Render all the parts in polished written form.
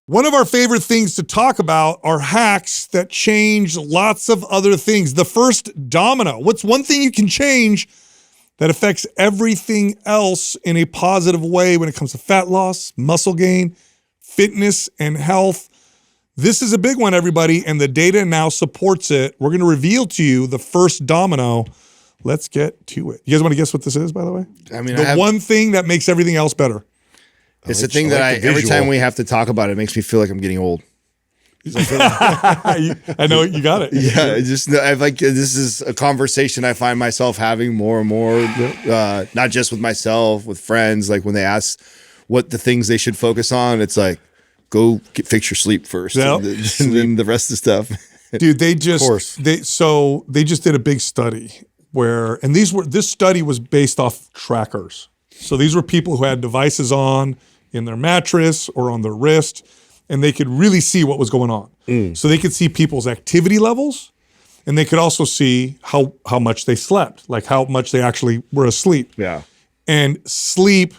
One of our favorite things to talk about are hacks that change lots of other things. The first domino. What's one thing you can change that affects everything else in a positive way when it comes to fat loss, muscle gain, fitness, and health? This is a big one, everybody, and the data now supports it. We're going to reveal to you the first domino. Let's get to it. You guys want to guess what this is, by the way? I mean, one thing that makes everything else better. It's the thing that every time we have to talk about it makes me feel like I'm getting old. I know you got it. Yeah, this is a conversation I find myself having more and more, not just with myself, with friends. Like when they ask what the things they should focus on, it's like, fix your sleep first, and then the rest of the stuff. Dude, they just did a big study and this study was based off trackers. So these were people who had devices on in their mattress or on their wrist, and they could really see what was going on. So they could see people's activity levels, and they could also see how much they slept, like how much they actually were asleep. Yeah. And sleep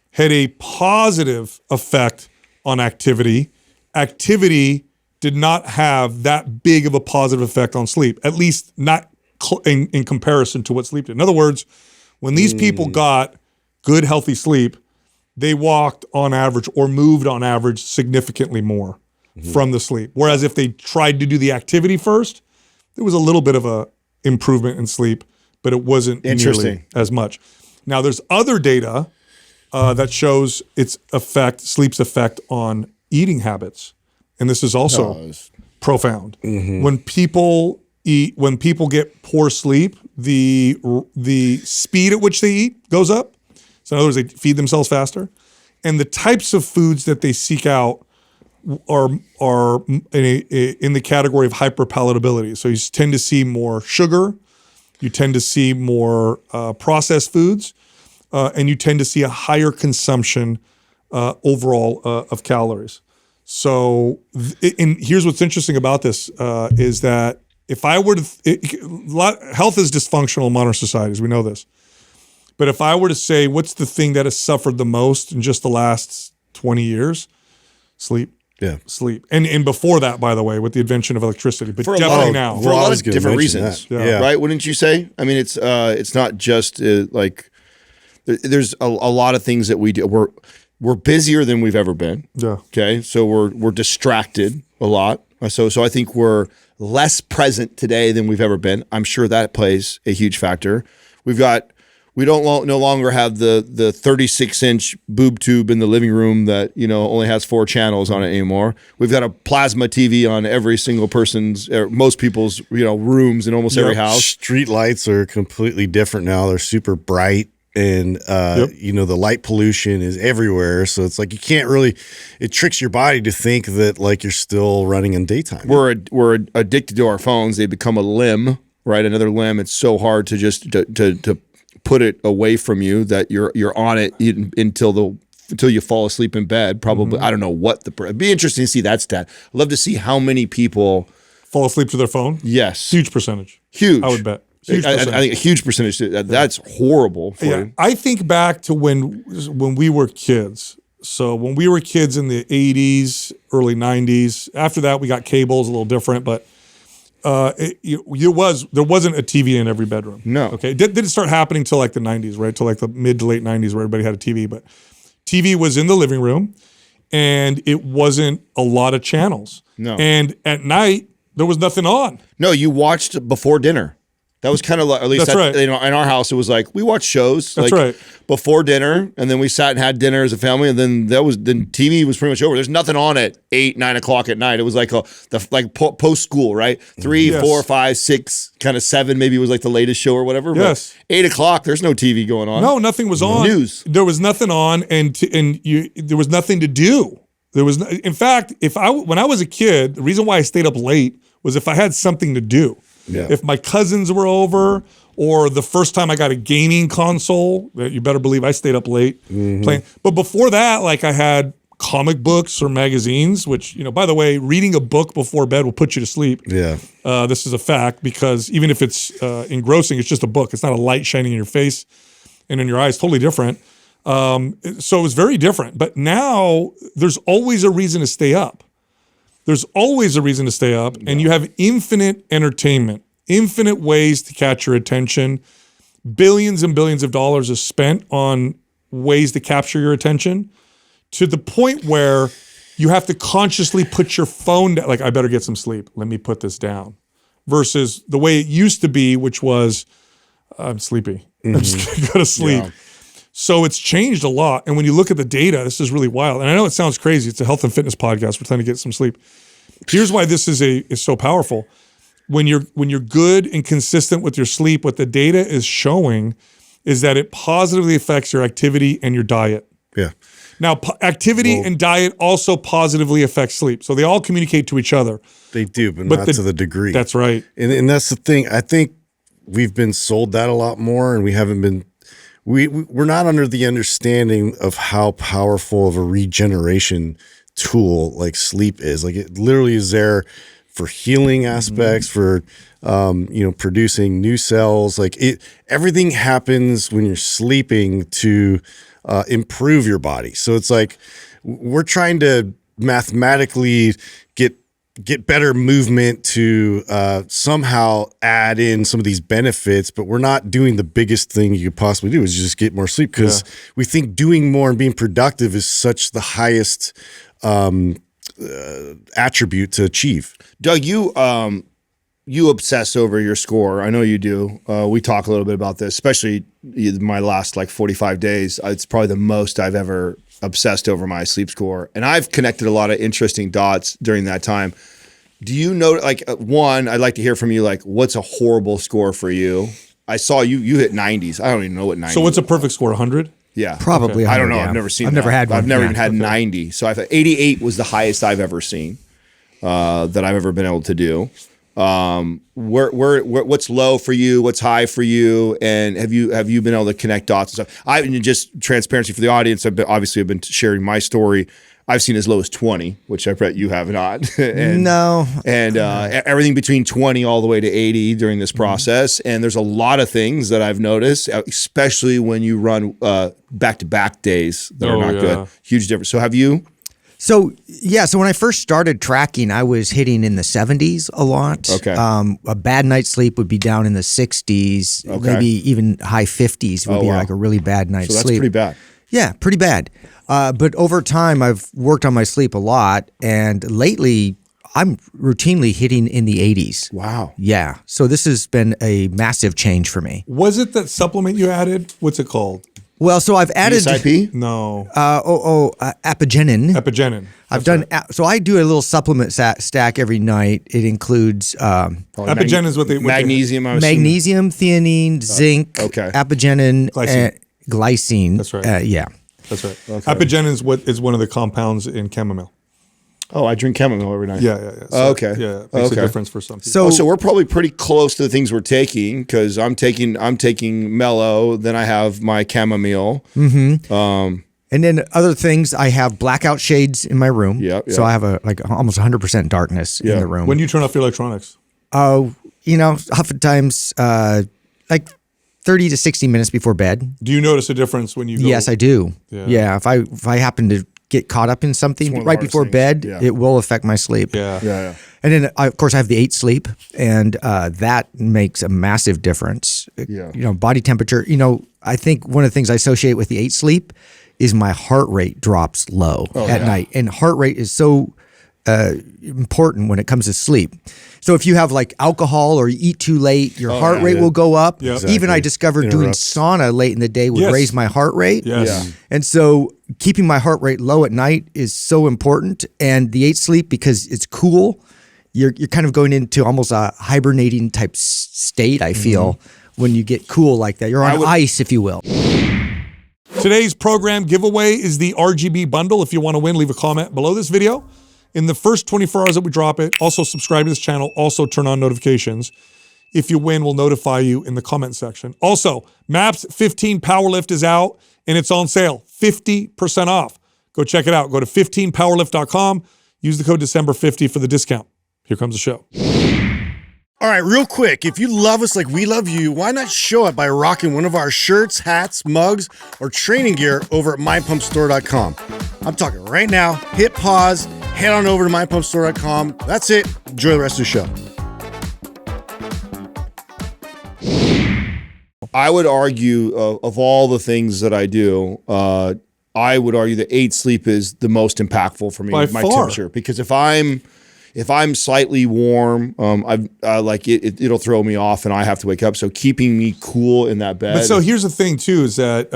had a positive effect on activity. Activity did not have that big of a positive effect on sleep, at least not in comparison to what sleep did. In other words, when these people got good, healthy sleep, they walked on average or moved on average significantly more from the sleep. Whereas if they tried to do the activity first, there was a little bit of a improvement in sleep, but it wasn't nearly as much. Now there's other data that shows sleep's effect on eating habits. And this is also profound. When people get poor sleep, the speed at which they eat goes up. So in other words, they feed themselves faster. And the types of foods that they seek out are in the category of hyperpalatability. So you tend to see more sugar, you tend to see more processed foods, and you tend to see a higher consumption overall of calories. So and here's what's interesting about this is that if I were to, health is dysfunctional in modern societies, we know this. But if I were to say, what's the thing that has suffered the most in just the last 20 years? Sleep. Yeah. Sleep. And before that, by the the invention of electricity, but definitely now. For a lot of different reasons, right? Wouldn't you say? I mean, it's not just like, there's a lot of things that we do. We're busier than we've ever been. Yeah. Okay. So we're distracted a lot. So I think we're less present today than we've ever been. I'm sure that plays a huge factor. We don't no longer have the 36-inch boob tube in the living room that only has 4 channels on it anymore. We've got a plasma TV on every single person's, most people's rooms in almost every house. Street lights are completely different now. They're super bright, and the light pollution is everywhere. So it's like you can't really. It tricks your body to think that like you're still running in daytime. We're addicted to our phones. They become a limb, right? Another limb. It's so hard to just to put it away from you that you're on it until you fall asleep in bed. Probably, I don't know what it'd be interesting to see that stat. I'd love to see how many people fall asleep to their phone. Yes, huge percentage. Huge, I would bet. I think a huge percentage. That's horrible. I think back to when we were kids. So when we were kids in the 80s, early 90s. After that, we got cables, a little different, but. There wasn't a TV in every bedroom. No. Okay. It didn't start happening till like the 90s, right? Till like the mid to late 90s where everybody had a TV. But TV was in the living room and it wasn't a lot of channels. No. And at night, there was nothing on. No, you watched before dinner. That was kind of like, at least right. In our house, it was like we watched shows before dinner, and then we sat and had dinner as a family, and then TV was pretty much over. There's nothing on at 8, 9 o'clock at night. It was like post school, right? 3, 4, 5, 6, kind of 7 maybe was like the latest show or whatever. Yes. But 8 o'clock, there's no TV going on. No, nothing was on. News. There was nothing on, and there was nothing to do. In fact, when I was a kid, the reason why I stayed up late was if I had something to do. Yeah. If my cousins were over, or the first time I got a gaming console, you better believe I stayed up late playing. But before that, like I had comic books or magazines, which, by the way, reading a book before bed will put you to sleep. Yeah. This is a fact, because even if it's engrossing, it's just a book. It's not a light shining in your face and in your eyes, totally different. So it was very different. But now there's always a reason to stay up. There's always a reason to stay up, and you have infinite entertainment, infinite ways to catch your attention. Billions and billions of dollars are spent on ways to capture your attention, to the point where you have to consciously put your phone down. Like, I better get some sleep. Let me put this down. Versus the way it used to be, which was, I'm sleepy. I'm just gonna go to sleep. Yeah. So it's changed a lot. And when you look at the data, this is really wild. And I know it sounds crazy. It's a health and fitness podcast. We're trying to get some sleep. Here's why this is so powerful. When you're good and consistent with your sleep, what the data is showing is that it positively affects your activity and your diet. Yeah. Now, activity and diet also positively affect sleep. So they all communicate to each other. They do, but not to the degree. That's right. And that's the thing. I think we've been sold that a lot more, and we haven't been. We're not under the understanding of how powerful of a regeneration tool like sleep is. Like, it literally is there for healing aspects, for producing new cells. Like, everything happens when you're sleeping to improve your body. So it's like we're trying to mathematically get better movement to somehow add in some of these benefits, but we're not doing the biggest thing you could possibly do, is just get more sleep, because we think doing more and being productive is such the highest attribute to achieve. Doug, you obsess over your score. I know you do. We talk a little bit about this, especially my last 45 days. It's probably the most I've ever obsessed over my sleep score. And I've connected a lot of interesting dots during that time. Do you know, one, I'd like to hear from you, what's a horrible score for you? I saw you hit 90s. I don't even know what 90 is. So what's a perfect score, 100? Yeah. Probably 100, I don't know. yeah. I've never seen I've that. never had one. I've never even had 90. So I thought 88 was the highest I've ever seen that I've ever been able to do. What's low for you? What's high for you? And have you been able to connect dots and stuff? Just transparency for the audience. I've been sharing my story. I've seen as low as 20, which I bet you have not. No. And everything between 20 all the way to 80 during this process. And there's a lot of things that I've noticed, especially when you run back-to-back days that are not good. Huge difference. So have you? So when I first started tracking, I was hitting in the 70s a lot. Okay. A bad night's sleep would be down in the 60s, maybe even high 50s would be like a really bad night's sleep. So that's pretty bad. Yeah, pretty bad. But over time, I've worked on my sleep a lot, and lately, I'm routinely hitting in the 80s. Wow. Yeah. So this has been a massive change for me. Was it that supplement you added? What's it called? Well, so I've added SIP? No. Apigenin. Apigenin. I've done so I do a little supplement stack every night. It includes Apigenin is what they magnesium, magnesium, theanine, zinc, apigenin, glycine. That's right. Yeah. That's right. Okay. Apigenin is one of the compounds in chamomile. Oh, I drink chamomile every night. Yeah. So, okay. Yeah, it makes a difference for some people. So we're probably pretty close to the things we're taking, because I'm taking mellow, then I have my chamomile. Mm-hmm. And then other things, I have blackout shades in my room. Yeah. So I have almost 100% darkness in the room. When do you turn off your electronics? Oftentimes 30 to 60 minutes before bed. Do you notice a difference when you go? Yes, I do. Yeah. If I happen to get caught up in something right before bed, it will affect my sleep. Yeah. And then, of course, I have the 8 sleep, and that makes a massive difference. Yeah. Body temperature. I think one of the things I associate with the 8 sleep is my heart rate drops low at night. And heart rate is so important when it comes to sleep. So if you have alcohol or you eat too late, your heart rate will go up. Yep. Exactly. Even I discovered doing sauna late in the day would raise my heart rate. Yes. Yeah. And so keeping my heart rate low at night is so important. And the 8 sleep, because it's cool, you're kind of going into almost a hibernating type state, I feel, when you get cool like that. You're on ice, if you will. Today's program giveaway is the RGB bundle. If you want to win, leave a comment below this video. In the first 24 hours that we drop it, also subscribe to this channel, also turn on notifications. If you win, we'll notify you in the comment section. Also, MAPS 15 Powerlift is out and it's on sale, 50% off. Go check it out. Go to 15powerlift.com. Use the code December50 for the discount. Here comes the show. All right, real quick, if you love us like we love you, why not show it by rocking one of our shirts, hats, mugs, or training gear over at MindPumpStore.com. I'm talking right now. Hit pause, head on over to MindPumpStore.com. That's it. Enjoy the rest of the show. I would argue of all the things that I do, I would argue that 8 sleep is the most impactful for me. By my far. temperature, because if I'm slightly warm, it'll throw me off, and I have to wake up. So keeping me cool in that bed. But so here's the thing too: is that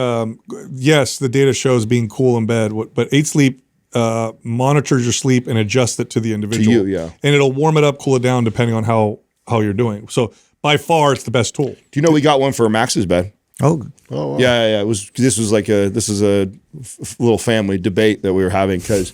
yes, the data shows being cool in bed, but 8 sleep monitors your sleep and adjusts it to the individual. To you, yeah. And it'll warm it up, cool it down, depending on how you're doing. So by far, it's the best tool. Do you know we got one for Max's bed? Oh, wow. Yeah. This is a little family debate that we were having, because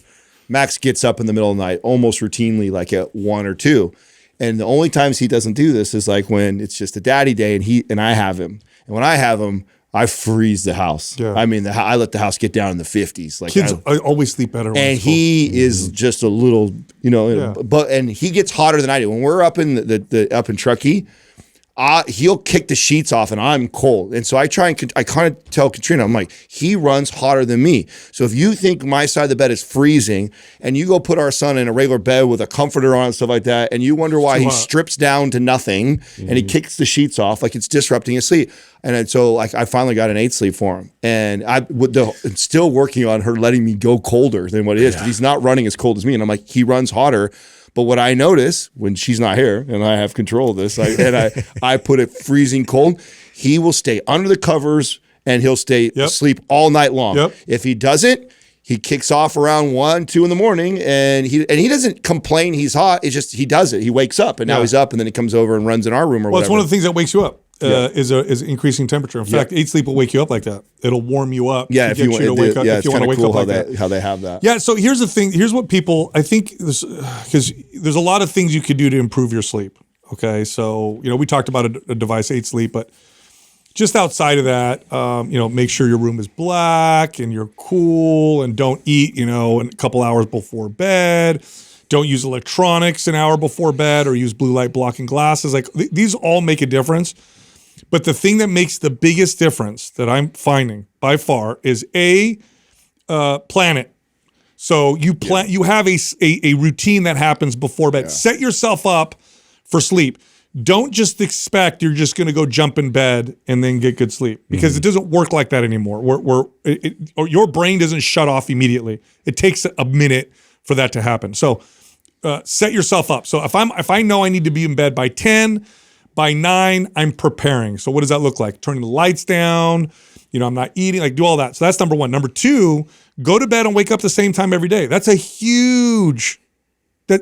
Max gets up in the middle of the night almost routinely, like at 1 or 2. And the only times he doesn't do this is like when it's just a daddy day and I have him. And when I have him, I freeze the house. Yeah. I mean, I let the house get down in the 50s. Like kids always sleep better. And he is just a little, and he gets hotter than I do. When we're up in up in Truckee, he'll kick the sheets off and I'm cold. And so I kind of tell Katrina, I'm like, he runs hotter than me. So if you think my side of the bed is freezing and you go put our son in a regular bed with a comforter on and stuff like that, and you wonder why he strips down to nothing and he kicks the sheets off, like it's disrupting his sleep. And so like I finally got an 8 sleep for him. And I'm still working on her letting me go colder than what it is, because he's not running as cold as me. And I'm like, he runs hotter. But what I notice when she's not here and I have control of this, I put it freezing cold, he will stay under the covers and he'll stay asleep all night long. Yep. If he doesn't, he kicks off around 1, 2 in the morning, and he doesn't complain he's hot. It's just he does it. He wakes up, and now he's up, and then he comes over and runs in our room or whatever. Well, it's one of the things that wakes you up. Is increasing temperature. In fact, 8 sleep will wake you up like that. It'll warm you up. Yeah, if you want to wake up. Yeah, if you want to wake cool up like that. How they have that. Yeah. So here's the thing. Here's what people. I think because there's a lot of things you could do to improve your sleep. Okay. So we talked about a device 8 sleep, but just outside of that, make sure your room is black and you're cool, and don't eat a couple hours before bed. Don't use electronics an hour before bed, or use blue light blocking glasses. Like these all make a difference. But the thing that makes the biggest difference that I'm finding by far is plan it. So you have a routine that happens before bed. Yeah. Set yourself up for sleep. Don't just expect you're just going to go jump in bed and then get good sleep, because it doesn't work like that anymore. Or your brain doesn't shut off immediately. It takes a minute for that to happen. So set yourself up. So if I know I need to be in bed by 10, by 9, I'm preparing. So what does that look like? Turning the lights down, I'm not eating, like do all that. So that's number 1. Number 2, go to bed and wake up the same time every day. That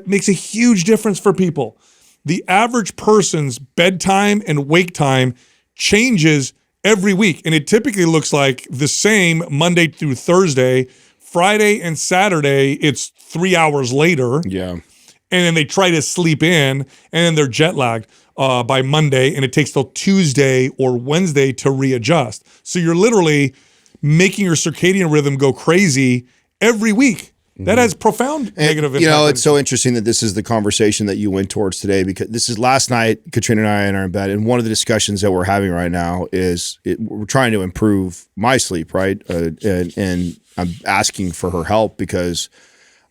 makes a huge difference for people. The average person's bedtime and wake time changes every week. And it typically looks like the same Monday through Thursday. Friday and Saturday, it's 3 hours later. Yeah. And then they try to sleep in, and then they're jet lagged by Monday, and it takes till Tuesday or Wednesday to readjust. So you're literally making your circadian rhythm go crazy every week. That has profound negative impact. It's so interesting that this is the conversation that you went towards today, because this is last night, Katrina and I are in bed, and one of the discussions that we're having right now is we're trying to improve my sleep, right? And I'm asking for her help, because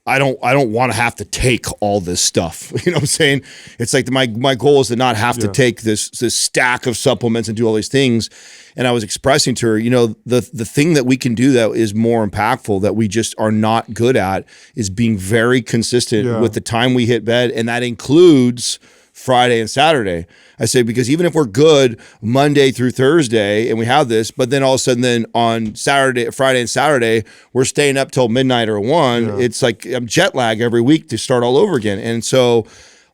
I don't want to have to take all this stuff. You know what I'm saying? It's like my goal is to not have to take this stack of supplements and do all these things. And I was expressing to her, the thing that we can do that is more impactful, that we just are not good at, is being very consistent with the time we hit bed. And that includes Friday and Saturday. I say, because even if we're good Monday through Thursday and we have this, but then all of a sudden then on Friday and Saturday, we're staying up till midnight or 1, it's like I'm jet lag every week to start all over again. And so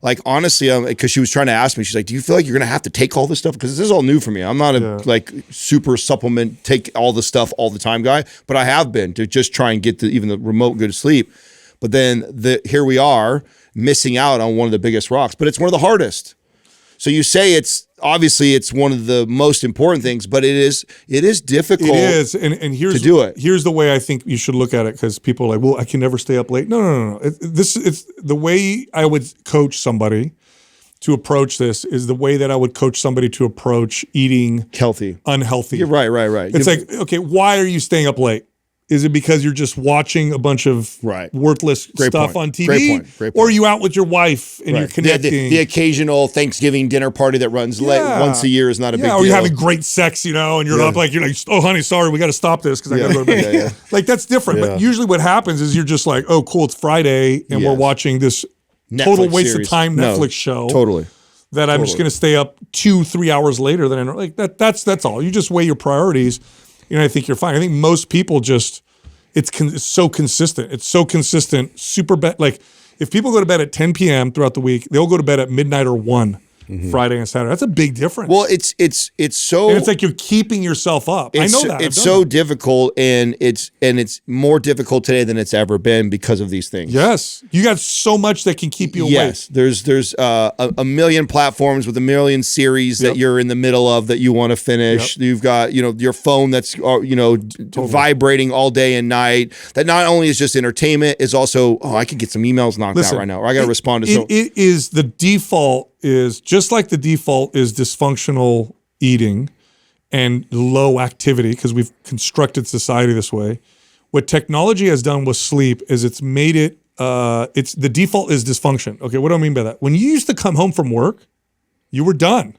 like, honestly, because she was trying to ask me, she's like, do you feel like you're going to have to take all this stuff? Because this is all new for me. I'm not a super supplement, take all the stuff all the time guy, but I have been to just try and get even the remote good sleep. But then here we are missing out on one of the biggest rocks, but it's one of the hardest. So you say it's one of the most important things, but it is difficult. It is, and here's to do it. Here's the way I think you should look at it, because people are like, well, I can never stay up late. No. It's the way I would coach somebody to approach this is the way that I would coach somebody to approach eating unhealthy. You're right. It's like, okay, why are you staying up late? Is it because you're just watching a bunch of worthless stuff on TV? Great point. Or are you out with your wife and you're connecting? The occasional Thanksgiving dinner party that runs late once a year is not a big deal. Or you're having great sex, and you're up you're like, oh, honey, sorry, we got to stop this because I got to go to bed. Like, that's different. But usually what happens is you're just like, oh, cool, it's Friday, and we're watching this Netflix total waste of time Netflix show. Totally. That I'm just going to stay up 2-3 hours later than I know. Like, that's all. You just weigh your priorities. I think you're fine. I think most people just, it's so consistent. It's so consistent, super bad. Like, if people go to bed at 10 p.m. throughout the week, they'll go to bed at midnight or 1 Friday and Saturday. That's a big difference. Well, it's so, and it's like you're keeping yourself up. I know that. It's so difficult, and it's more difficult today than it's ever been because of these things. Yes, you got so much that can keep you awake. Yes, there's a million platforms with a million series that you're in the middle of that you want to finish. You've got your phone that's vibrating all day and night. That not only is just entertainment, is also I could get some emails knocked out right now, or I got to respond to. It is the default. Is just like the default is dysfunctional eating and low activity, because we've constructed society this way. What technology has done with sleep is it's made it, it's the default is dysfunction. Okay, what do I mean by that? When you used to come home from work, you were done.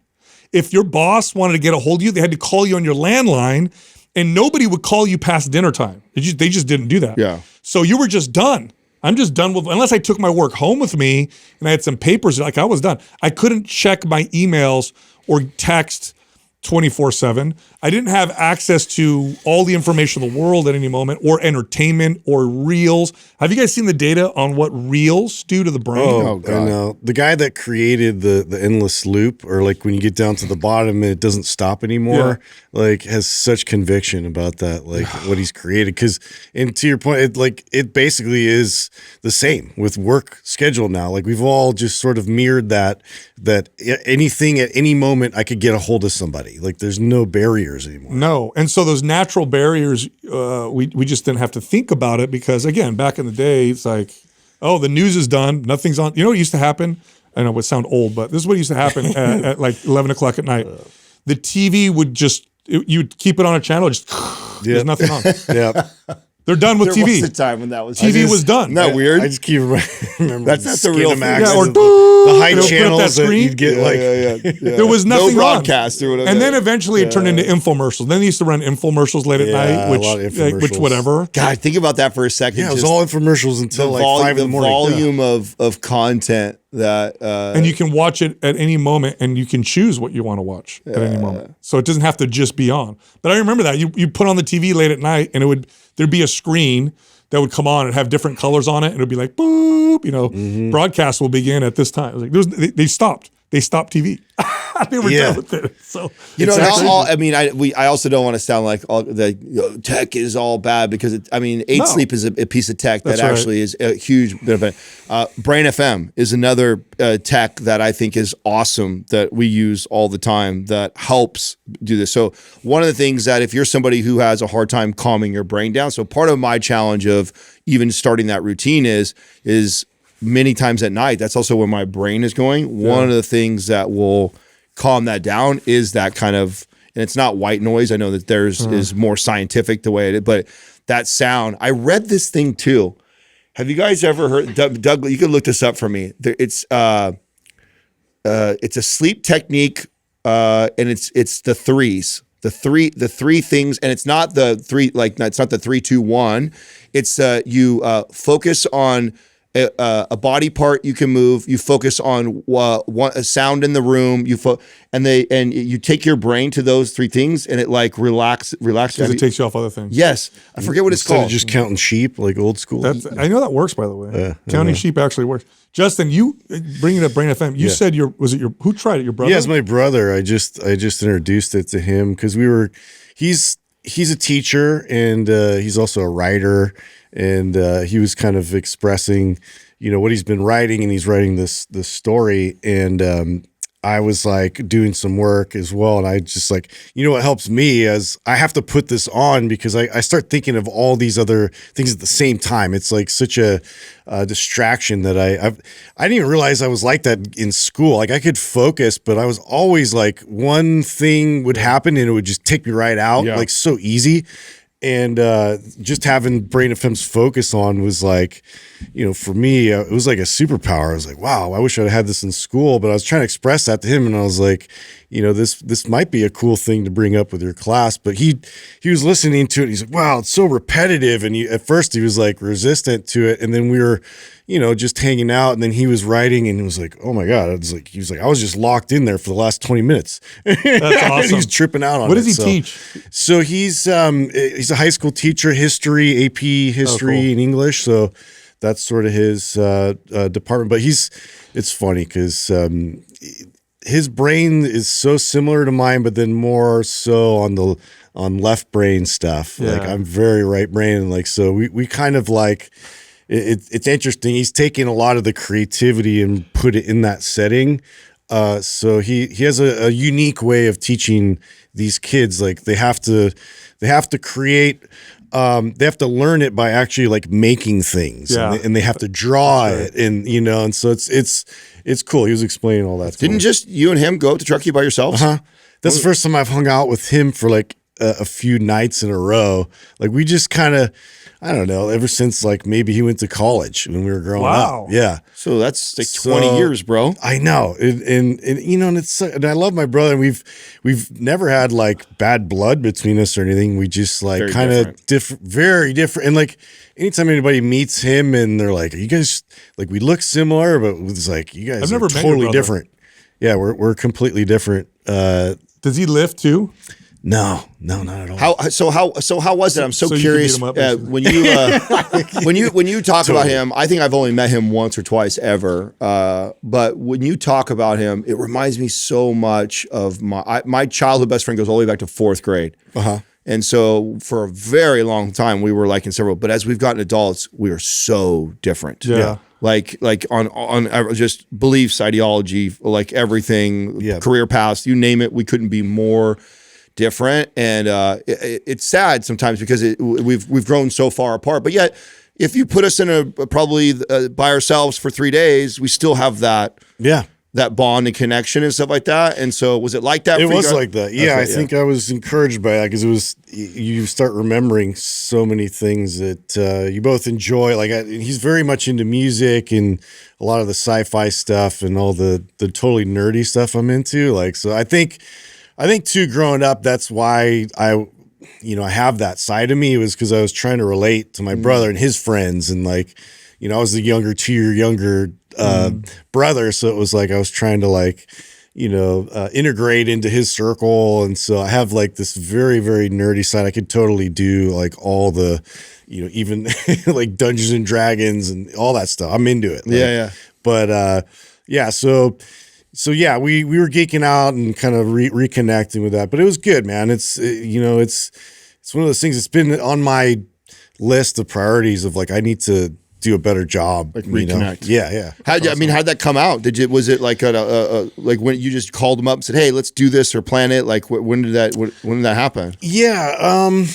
If your boss wanted to get a hold of you, they had to call you on your landline, and nobody would call you past dinner time. They just didn't do that. Yeah. So you were just done. I'm just done with, unless I took my work home with me and I had some papers, like I was done. I couldn't check my emails or text 24/7. I didn't have access to all the information in the world at any moment, or entertainment or reels. Have you guys seen the data on what reels do to the brain? Oh God. I know. The guy that created the endless loop, or like when you get down to the bottom and it doesn't stop anymore, like has such conviction about that, like what he's created. And to your point, it basically is the same with work schedule now. Like we've all just sort of mirrored that anything at any moment I could get a hold of somebody. Like there's no barriers anymore. No. And so those natural barriers, we just didn't have to think about it, because again, back in the day, it's like, oh, the news is done. Nothing's on. You know what used to happen? I know it would sound old, but this is what used to happen at like 11 o'clock at night. The TV would just, you'd keep it on a channel, just there's nothing on. They're done with TV. There was a time when that was TV was done. Isn't that weird? I just keep remembering that's the real thing. Or the high channels that you'd get there was nothing no broadcast or whatever. And then eventually it turned into infomercials. Then they used to run infomercials late at night, which whatever. God, think about that for a second. Yeah, it was all infomercials until like 5 in the morning. The volume of content that and you can watch it at any moment, and you can choose what you want to watch at any moment. So it doesn't have to just be on. But I remember that you put on the TV late at night, and there'd be a screen that would come on and have different colors on it, and it would be like boop, broadcast will begin at this time. It was like they stopped TV. They were done with it. So I also don't want to sound like tech is all bad, because sleep is a piece of tech that actually is a huge benefit. Brain FM is another tech that I think is awesome, that we use all the time, that helps do this. So one of the things that, if you're somebody who has a hard time calming your brain down, so part of my challenge of even starting that routine is many times at night, that's also where my brain is going. One of the things that will calm that down is that kind of, and it's not white noise. I know that theirs is more scientific the way it is, but that sound. I read this thing too. Have you guys ever heard, Doug, you can look this up for me. It's a sleep technique, and it's the threes. The three things, and it's not the three, it's not the 3, 2, 1. It's you focus on a body part you can move. You focus on a sound in the room. And you take your brain to those three things, and it relaxes. Because it takes you off other things. Yes, I forget what it's called. Instead of just counting sheep like old school. I know that works, by the way. Counting sheep actually works. Justin, you bringing up Brain FM. You said who tried it? Your brother? Yeah, it's my brother. I just introduced it to him because he's a teacher, and he's also a writer. And he was kind of expressing, what he's been writing, and he's writing this story. And I was like doing some work as well. And I just like, what helps me is I have to put this on because I start thinking of all these other things at the same time. It's like such a distraction that I didn't even realize I was like that in school. Like I could focus, but I was always like one thing would happen and it would just take me right out, like so easy. And just having Brain FM's focus on was like, for me, it was like a superpower. I was like, wow, I wish I'd had this in school. But I was trying to express that to him, and I was like, this might be a cool thing to bring up with your class. But he was listening to it. And he's like, wow, it's so repetitive. And at first he was like resistant to it, and then we were, just hanging out. And then he was writing, and it was like, oh my god, he was like, I was just locked in there for the last 20 minutes. That's awesome. He's tripping out on it. What does he teach? So he's a high school teacher, history, AP history, and English. So that's sort of his department. But it's funny because his brain is so similar to mine, but then more so on left brain stuff. Like I'm very right brain, and like so we kind of like it's interesting. He's taking a lot of the creativity and put it in that setting. So he has a unique way of teaching these kids. Like they have to create. They have to learn it by actually like making things, and they have to draw it, and and so it's cool. He was explaining all that. Didn't just you and him go to Truckee by yourselves? That's the first time I've hung out with him for like a few nights in a row. Like we just kind of, I don't know, ever since like maybe he went to college when we were growing up. Yeah. So that's like 20 years, bro. I know. And and I love my brother. And we've never had like bad blood between us or anything. We just like kind of different, very different. And like anytime anybody meets him and they're like, are you guys like, we look similar, but it's like, you guys are totally different. Yeah. We're completely different. Does he lift too? No, not at all. How was it? I'm so curious. When you talk about him, I think I've only met him once or twice ever. But when you talk about him, it reminds me so much of my childhood best friend goes all the way back to 4th grade. And so for a very long time, we were like inseparable. But as we've gotten adults, we are so different. Yeah. Like on just beliefs, ideology, like everything, career paths, you name it, we couldn't be more different. And it's sad sometimes because we've grown so far apart. But yet, if you put us in probably by ourselves for 3 days, we still have that bond and connection and stuff like that. And so was it like that? It was like that. Yeah, okay, I think I was encouraged by that because you start remembering so many things that you both enjoy. Like he's very much into music and a lot of the sci-fi stuff and all the totally nerdy stuff I'm into. Like, so I think too, growing up, that's why I have that side of me. It was because I was trying to relate to my brother and his friends. And like, I was the 2-year younger brother. So it was like, I was trying to like, integrate into his circle. And so I have like this very, very nerdy side. I could totally do like all the, even like Dungeons and Dragons and all that stuff. I'm into it. Like, But So yeah, we were geeking out and kind of reconnecting with that, but it was good, man. It's one of those things. It's been on my list of priorities of like I need to do a better job, like reconnect. Yeah. How'd that come out? Was it like like when you just called them up and said, "Hey, let's do this or plan it"? Like when did that happen? Yeah,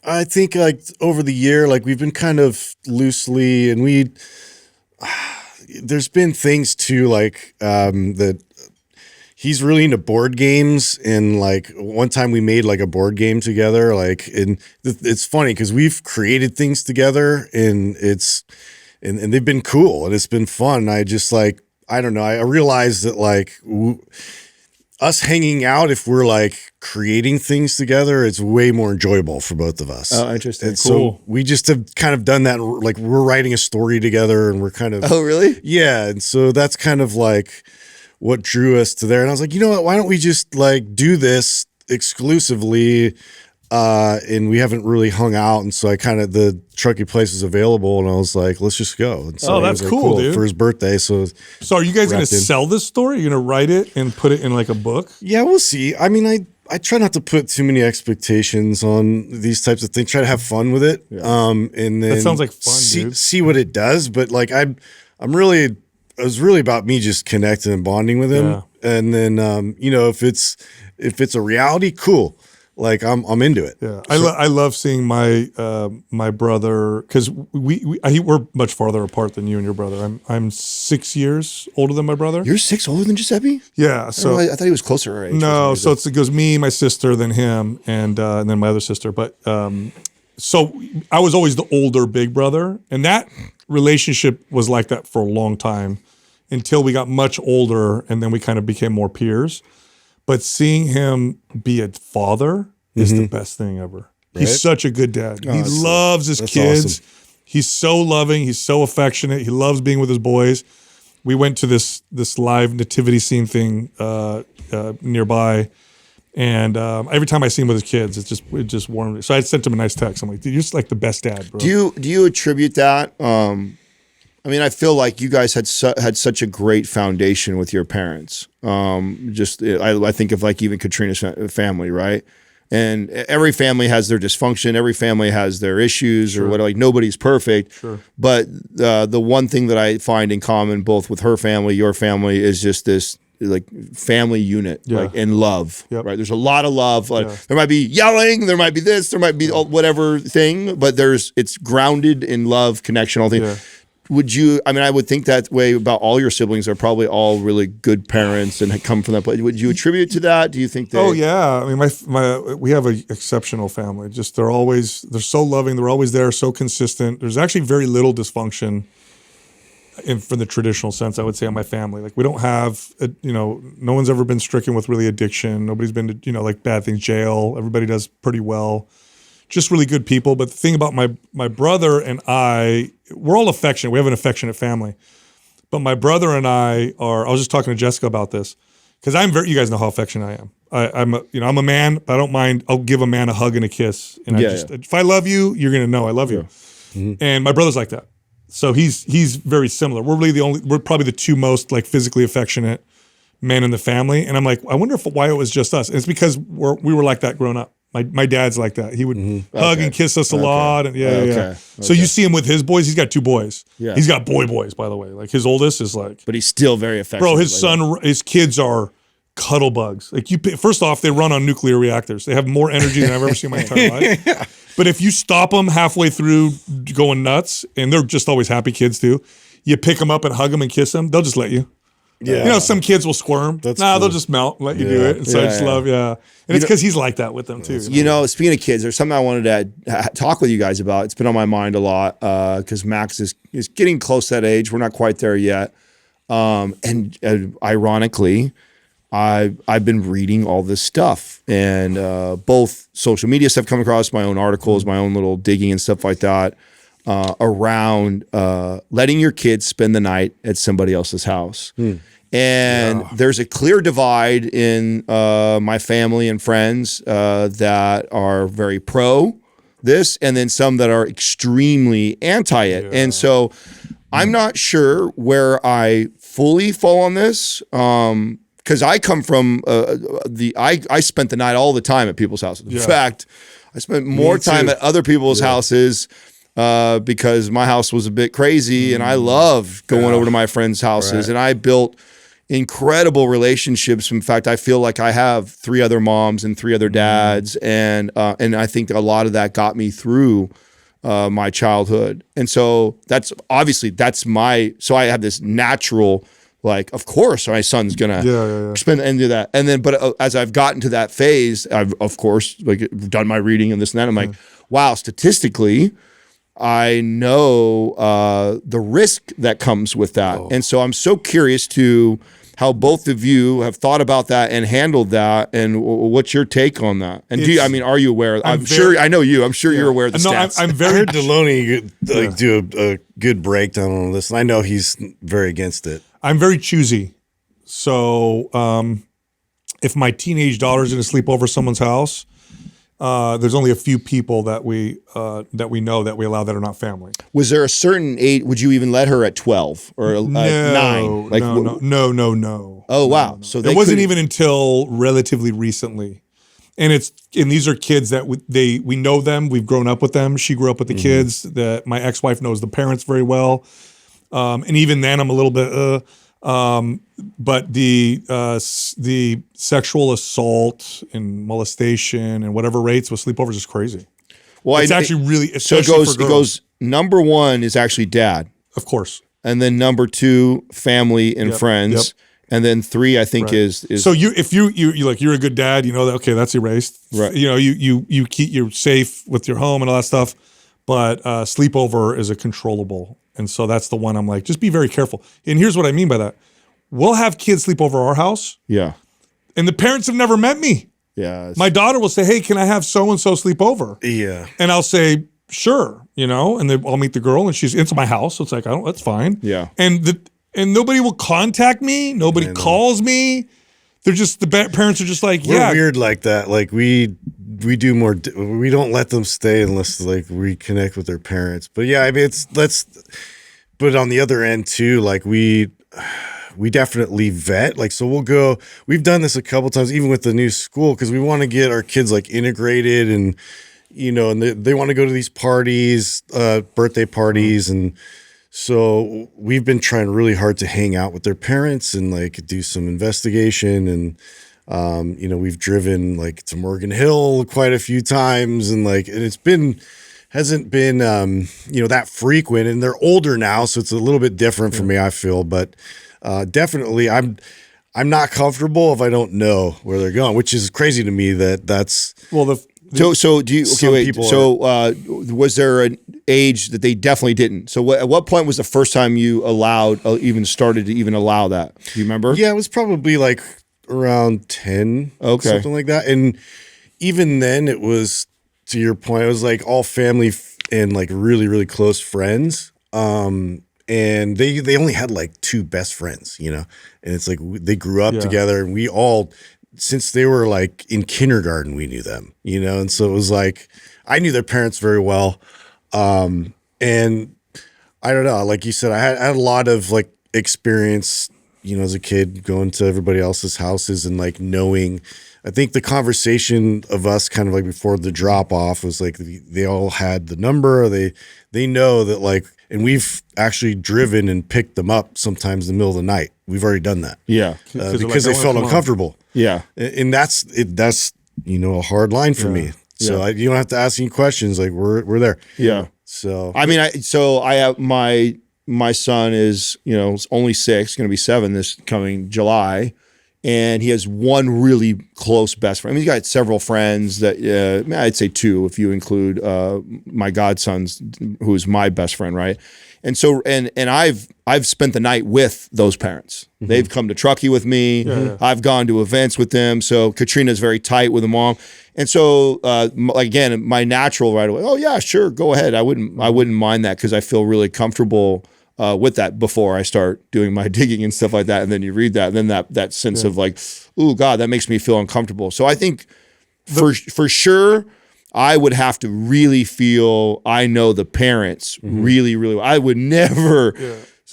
I think like over the year, like we've been kind of loosely, and there's been things too, like that he's really into board games, and like one time we made like a board game together, like, and it's funny because we've created things together, and and they've been cool and it's been fun. I just like, I don't know, I realized that like us hanging out, if we're like creating things together, it's way more enjoyable for both of us. Oh, interesting. And cool. So we just have kind of done that. Like we're writing a story together, and we're kind of. Oh, really? Yeah. And so that's kind of like what drew us to there. And I was like, you know what? Why don't we just like do this exclusively? And we haven't really hung out. And so I kind of, the Truckee place was available, and I was like, let's just go. And so that's like, cool, dude. For his birthday. So are you guys going to sell this story? You're going to write it and put it in like a book? Yeah, we'll see. I mean, I try not to put too many expectations on these types of things. Try to have fun with it. Yeah. And then that sounds like fun, dude. See what it does. But like, it was really about me just connecting and bonding with him. And then, you know, if it's a reality, cool. Like I'm into it. Yeah, I love seeing my my brother, because we're much farther apart than you and your brother. I'm 6 years older than my brother. You're 6 older than Giuseppe? Yeah. So I thought he was closer to our age. No, so it goes me, my sister, then him, and then my other sister. But so I was always the older big brother, and that relationship was like that for a long time until we got much older, and then we kind of became more peers. But seeing him be a father is the best thing ever. Right? He's such a good dad. He loves his kids. Awesome. He's so loving. He's so affectionate. He loves being with his boys. We went to this live nativity scene thing nearby, and every time I see him with his kids, it just warmed me. So I sent him a nice text. I'm like, dude, you're just like the best dad, bro. Do you attribute that? I mean, I feel like you guys had such a great foundation with your parents. I think of like even Katrina's family, right? And every family has their dysfunction. Every family has their issues or what. Like nobody's perfect. Sure. But the one thing that I find in common both with her family, your family, is just this like family unit, like and love. Yep. Right? There's a lot of love. Like, there might be yelling, there might be this, there might be whatever thing, but it's grounded in love, connection, all things. Yeah. I would think that way about all your siblings. Are probably all really good parents and come from that place. Would you attribute to that? Do you think that? Oh yeah, I mean, we have an exceptional family. Just they're so loving. They're always there, so consistent. There's actually very little dysfunction from the traditional sense, I would say, on my family. Like we don't have, no one's ever been stricken with really addiction. Nobody's been to, like bad things, jail. Everybody does pretty well. Just really good people. But the thing about my brother and we're all affectionate. We have an affectionate family. But my brother and I was just talking to Jessica about this, because you guys know how affectionate I am. I'm a man, but I don't mind. I'll give a man a hug and a kiss. And if I love you, you're going to know I love you. Mm-hmm. And my brother's like that. So he's very similar. We're probably the two most like physically affectionate men in the family. And I'm like, I wonder why it was just us. And it's because we were like that growing up. My dad's like that. He would hug and kiss us a lot. And So you see him with his boys. He's got 2 boys. Yeah. He's got boys, by the way. Like his oldest is like, but he's still very affectionate. Bro, his kids are cuddle bugs. Like first off, they run on nuclear reactors. They have more energy than I've ever seen in my entire life. But if you stop them halfway through going nuts, and they're just always happy kids too, you pick them up and hug them and kiss them, they'll just let you. Yeah. Some kids will squirm. Cool. They'll just melt and let you do it. And so I just love, And it's because he's like that with them too. Speaking of kids, there's something I wanted to talk with you guys about. It's been on my mind a lot because Max is getting close to that age. We're not quite there yet. And ironically, I've been reading all this stuff, and both social media stuff come across, my own articles, my own little digging and stuff like that, around letting your kids spend the night at somebody else's house. And there's a clear divide in my family and friends that are very pro this, and then some that are extremely anti it. And so I'm not sure where I fully fall on this. Because I come from I spent the night all the time at people's houses. In fact, I spent more time at other people's houses because my house was a bit crazy, and I love going over to my friends' houses. And I built incredible relationships. In fact, I feel like I have 3 other moms and 3 other dads, and I think a lot of that got me through my childhood. And so that's so I have this natural. Like, of course, my son's gonna spend the end of that, and then, but as I've gotten to that phase, I've of course done my reading and this and that. I'm like, wow, statistically, I know the risk that comes with that, and so I'm so curious to how both of you have thought about that and handled that, and what's your take on that? And are you aware? I'm sure I know you. I'm sure you're aware of the stats. I'm very. I heard Deloney do a good breakdown on this, and I know he's very against it. I'm very choosy. So if my teenage daughter's going to sleep over someone's house, there's only a few people that we know that we allow that are not family. Was there a certain age? Would you even let her at 12 or 9? Like, no. Oh, wow. So it wasn't even until relatively recently. And these are kids that we know them. We've grown up with them. She grew up with the kids. My ex-wife knows the parents very well. And even then, I'm a little bit, But the sexual assault and molestation and whatever rates with sleepovers is crazy. Well, it's actually really, so it goes, number one is actually dad. Of course. And then number two, family and friends. Yep. And then three, I think is so if you like, you're a good dad, you know that, okay, that's erased. Right. You know, you're safe with your home and all that stuff, but sleepover is a controllable. And so that's the one I'm like, just be very careful. And here's what I mean by that. We'll have kids sleep over our house. Yeah. And the parents have never met me. Yeah. My daughter will say, hey, can I have so-and-so sleep over? Yeah. And I'll say, sure, you know, and then I'll meet the girl and she's into my house. So it's like, that's fine. Yeah. And nobody will contact me. Nobody calls me. They're just, the parents are just like, we're weird like that. Like we do more, we don't let them stay unless like we connect with their parents. But yeah, I mean, but on the other end too, like we definitely vet. Like, so we've done this a couple times, even with the new school, because we want to get our kids like integrated and, you know, and they want to go to these parties, birthday parties. And so we've been trying really hard to hang out with their parents and like do some investigation. And, you know, we've driven like to Morgan Hill quite a few times and like, and hasn't been, you know, that frequent, and they're older now. So it's a little bit different for me, I feel, but definitely I'm not comfortable if I don't know where they're going, which is crazy to me that's. Well, so do you, okay, wait, so was there an age that they definitely didn't? So at what point was the first time you started to even allow that? Do you remember? Yeah, it was probably like around 10, something like that. And even then it was, to your point, it was like all family and like really, really close friends. And they only had like two best friends, you know, and it's like they grew up together, and we all, since they were like in kindergarten, we knew them, you know? And so it was like, I knew their parents very well. And I don't know, like you said, I had a lot of like experience, you know, as a kid going to everybody else's houses and like knowing, I think the conversation of us kind of like before the drop off was like, they all had the number, they know that like, and we've actually driven and picked them up sometimes in the middle of the night. We've already done that. Yeah. Because they felt uncomfortable. Yeah. And that's, you know, a hard line for me. So you don't have to ask any questions. Like we're there. Yeah. So, I mean, I have my son is, you know, only 6, going to be 7 this coming July. And he has one really close best friend. I mean, he's got several friends that I'd say 2 if you include my godson's, who is my best friend, right? And so, and I've spent the night with those parents. Mm-hmm. They've come to Truckee with me. Yeah. I've gone to events with them. So Katrina's very tight with them all. And so, again, my natural right away, oh yeah, sure, go ahead. I wouldn't mind that because I feel really comfortable with that before I start doing my digging and stuff like that. And then you read that, and then that sense of like, oh God, that makes me feel uncomfortable. So I think for sure, I would have to really feel I know the parents really, really well. I would never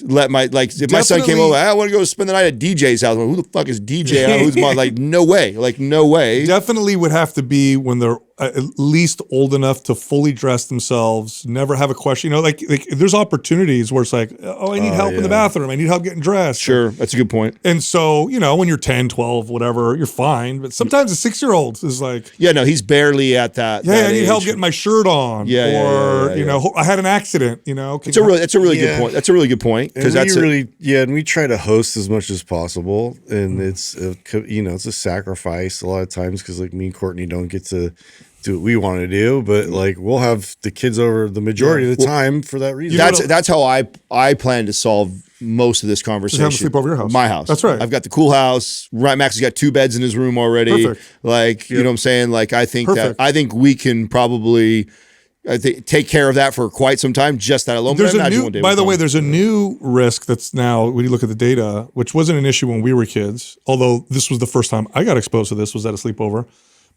let my, like, if my son came over, I want to go spend the night at DJ's house. Who the fuck is DJ? Who's my, like, no way. Like, no way. Definitely would have to be when they're at least old enough to fully dress themselves, never have a question. You know, like there's opportunities where it's like, oh, I need help in the bathroom. I need help getting dressed. Sure. That's a good point. And so, you know, when you're 10, 12, whatever, you're fine. But sometimes a 6-year-old is like, yeah, no, he's barely at that. Yeah, I need help getting my shirt on. Or, you know, I had an accident, you know. That's a really good point. That's a really good point. Because that's and we try to host as much as possible. And it's, you know, it's a sacrifice a lot of times because like me and Courtney don't get to do what we want to do, but like we'll have the kids over the majority of the time for that reason. That's how I plan to solve most of this conversation. Have them sleep over your house. My house. That's right. I've got the cool house. Right, Max has got 2 beds in his room already. Perfect. Like, you know what I'm saying? Like I think we can probably take care of that for quite some time, just that alone. There's by the way, there's a new risk that's now, when you look at the data, which wasn't an issue when we were kids, although this was the first time I got exposed to this, was at a sleepover.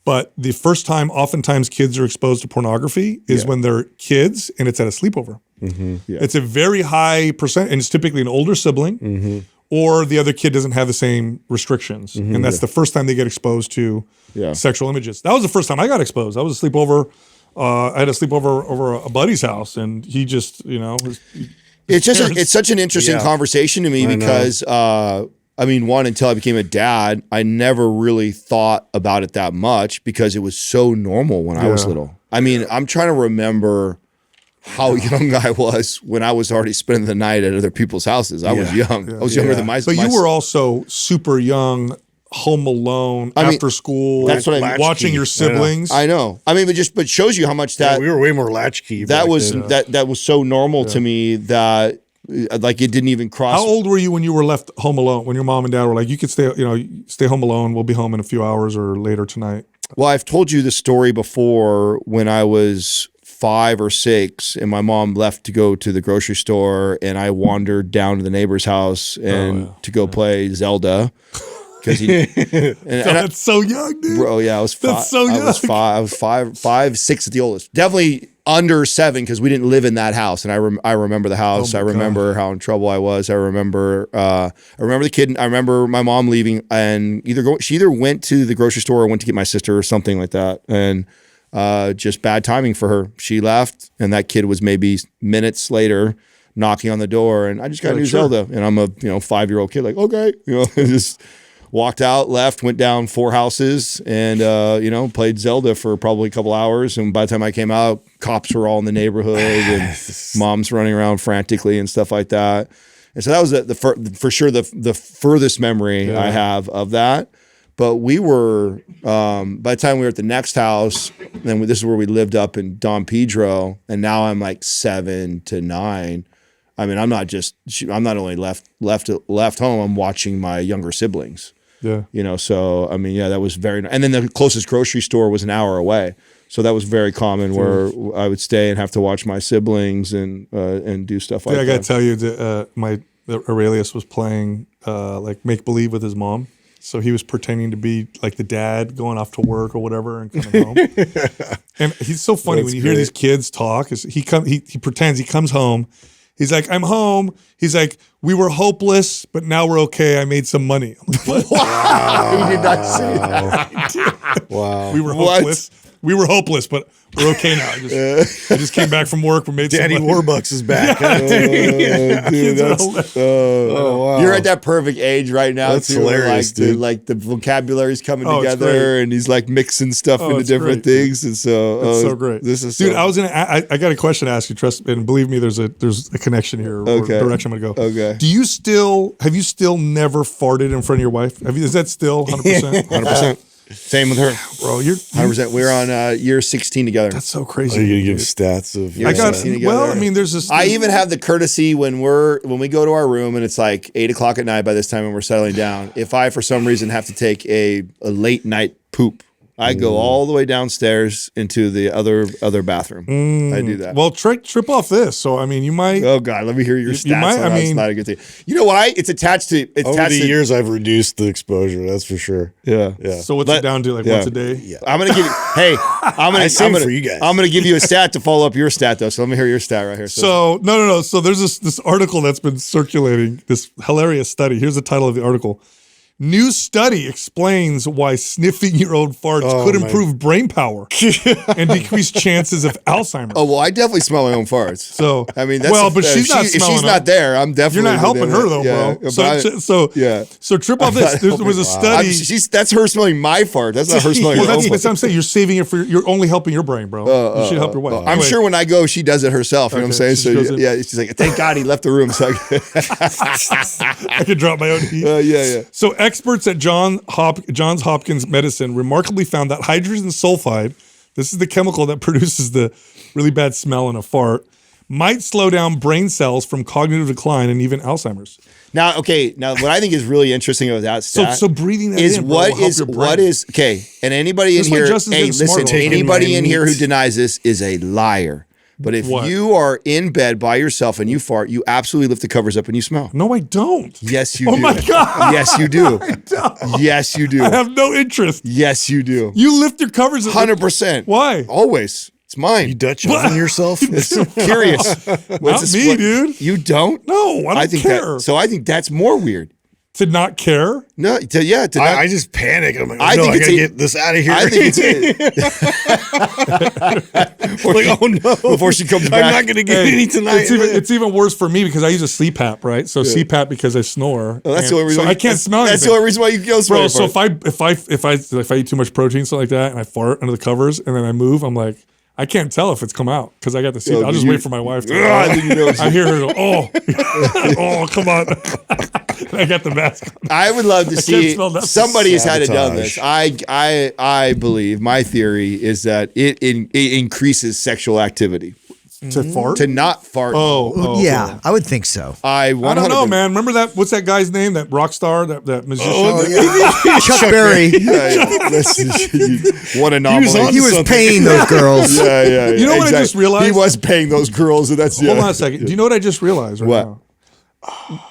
But the first time oftentimes kids are exposed to pornography is when they're kids and it's at a sleepover. Mm-hmm. Yeah. It's a very high percent, and it's typically an older sibling or the other kid doesn't have the same restrictions. And that's the first time they get exposed to sexual images. That was the first time I got exposed. I was a sleepover. I had a sleepover over a buddy's house, and he just, you know, It's such an interesting conversation to me because I mean, one, until I became a dad, I never really thought about it that much because it was so normal when I was little. I mean, I'm trying to remember how young I was when I was already spending the night at other people's houses. I was young. I was younger than my. But you were also super young, home alone, after school. That's what I mean. Watching your siblings. I know. I mean, but shows you how much that we were way more latchkey. That was that was so normal to me that. Like it didn't even cross. How old were you when you were left home alone? When your mom and dad were like, "You could stay, stay home alone. We'll be home in a few hours or later tonight." Well, I've told you the story before when I was 5 or 6, and my mom left to go to the grocery store, and I wandered down to the neighbor's house and to go play Zelda. That's so young, dude. Bro, yeah, I was 5. That's so young. I was 5, 6 at the oldest. Definitely under 7 because we didn't live in that house, and I remember the house. I remember how in trouble I was. I remember the kid. I remember my mom leaving and she either went to the grocery store or went to get my sister or something like that, and just bad timing for her. She left, and that kid was maybe minutes later knocking on the door, and I just got a new Zelda, and I'm a 5-year-old kid, like okay, just. Walked out, left, went down 4 houses, and played Zelda for probably a couple hours. And by the time I came out, cops were all in the neighborhood, and mom's running around frantically and stuff like that. And so that was for sure the furthest memory I have of that. But we were by the time we were at the next house, then this is where we lived up in Don Pedro, and now I'm like 7 to 9. I mean, I'm not only left home, I'm watching my younger siblings. Yeah. So I mean, that was very, and then the closest grocery store was an hour away. So that was very common where I would stay and have to watch my siblings and do stuff like that. I got to tell you that Aurelius was playing like make believe with his mom. So he was pretending to be like the dad going off to work or whatever and coming home. And he's so funny when you hear these kids talk. He pretends he comes home. He's like, I'm home. He's like, we were hopeless, but now we're okay. I made some money. I'm like, what? Wow. He did not say that. Wow. We were hopeless. We were hopeless, but we're okay now. I just came back from work. We made Daddy some money. Warbucks is back. Wow. You're at that perfect age right now. That's hilarious, dude. The vocabulary's coming together, and he's like mixing stuff into different things. And so, it's so great. This is dude. I got a question to ask you. Trust and believe me, there's a connection here. Okay. Or direction I'm gonna go. Okay. Have you still never farted in front of your wife? Is that still 100%? 100%. Same with her, bro. You're 100%. We're on year 16 together. That's so crazy. Are you gonna give stats of? I mean, there's this. I even have the courtesy when we go to our room and it's like 8 o'clock at night by this time and we're settling down. If I for some reason have to take a late night poop, I go all the way downstairs into the other bathroom. I do that. Well, trip off this. So I mean, you might. Oh God, let me hear your stats. You might. I mean, it's not a good thing. You know why? It's attached to. Over the years, I've reduced the exposure. That's for sure. Yeah. So what's it down to? Like once a day? Yeah. I'm gonna give you. Hey, I'm gonna for you guys. I'm gonna give you a stat to follow up your stat though. So let me hear your stat right here. So no. So there's this article that's been circulating. This hilarious study. Here's the title of the article. New study explains why sniffing your own farts could improve brain power and decrease chances of Alzheimer's. Oh, well, I definitely smell my own farts. So, I mean, that's but she's not if she's not there, I'm definitely. You're not helping her though, bro. So trip off this. There was a study. That's her smelling my fart. That's not her smelling her own fart. That's what I'm saying. You're saving it you're only helping your brain, bro. You should help your wife. I'm sure when I go, she does it herself. You know what I'm saying? So yeah, she's like, thank God he left the room so I could drop my own heat. Yeah. So experts at Johns Hopkins Medicine remarkably found that hydrogen sulfide, this is the chemical that produces the really bad smell in a fart, might slow down brain cells from cognitive decline and even Alzheimer's. Now, what I think is really interesting about that stat so breathing that is in, what is okay, and anybody in here, hey, listen, anybody in here who denies this is a liar. But if you are in bed by yourself and you fart, you absolutely lift the covers up and you smell. No, I don't. Yes, you do. Oh my God. Yes, you do. I don't. Yes, you do. I have no interest. Yes, you do. You lift your covers up. 100%. Why? Always. It's mine. You Dutch oven yourself? Curious. Not me, dude. You don't? No, I don't care. So I think that's more weird. To not care? No, I just panic. I'm like, I gotta get this out of here. I think it's like, oh no! Before she comes back, I'm not gonna get any tonight. It's even worse for me because I use a CPAP, right? So CPAP because I snore. Oh, that's the only reason. So I can't smell anything. That's the only reason why you go spray. Bro, so if I eat too much protein, something like that, and I fart under the covers, and then I move, I'm like, I can't tell if it's come out because I got the CPAP. I'll just wait for my wife to. I hear her go, oh, come on. I got the mask on. I would love to see somebody has had to done this. I believe my theory is that it increases sexual activity. To fart? To not fart. Yeah, I would think so. I don't know, man. Remember that? What's that guy's name? That rock star? That musician? Chuck Berry. What anomaly. He was paying those girls. Yeah. You know what I just realized? He was paying those girls. And that's Hold on a second. Do you know what I just realized right what? now?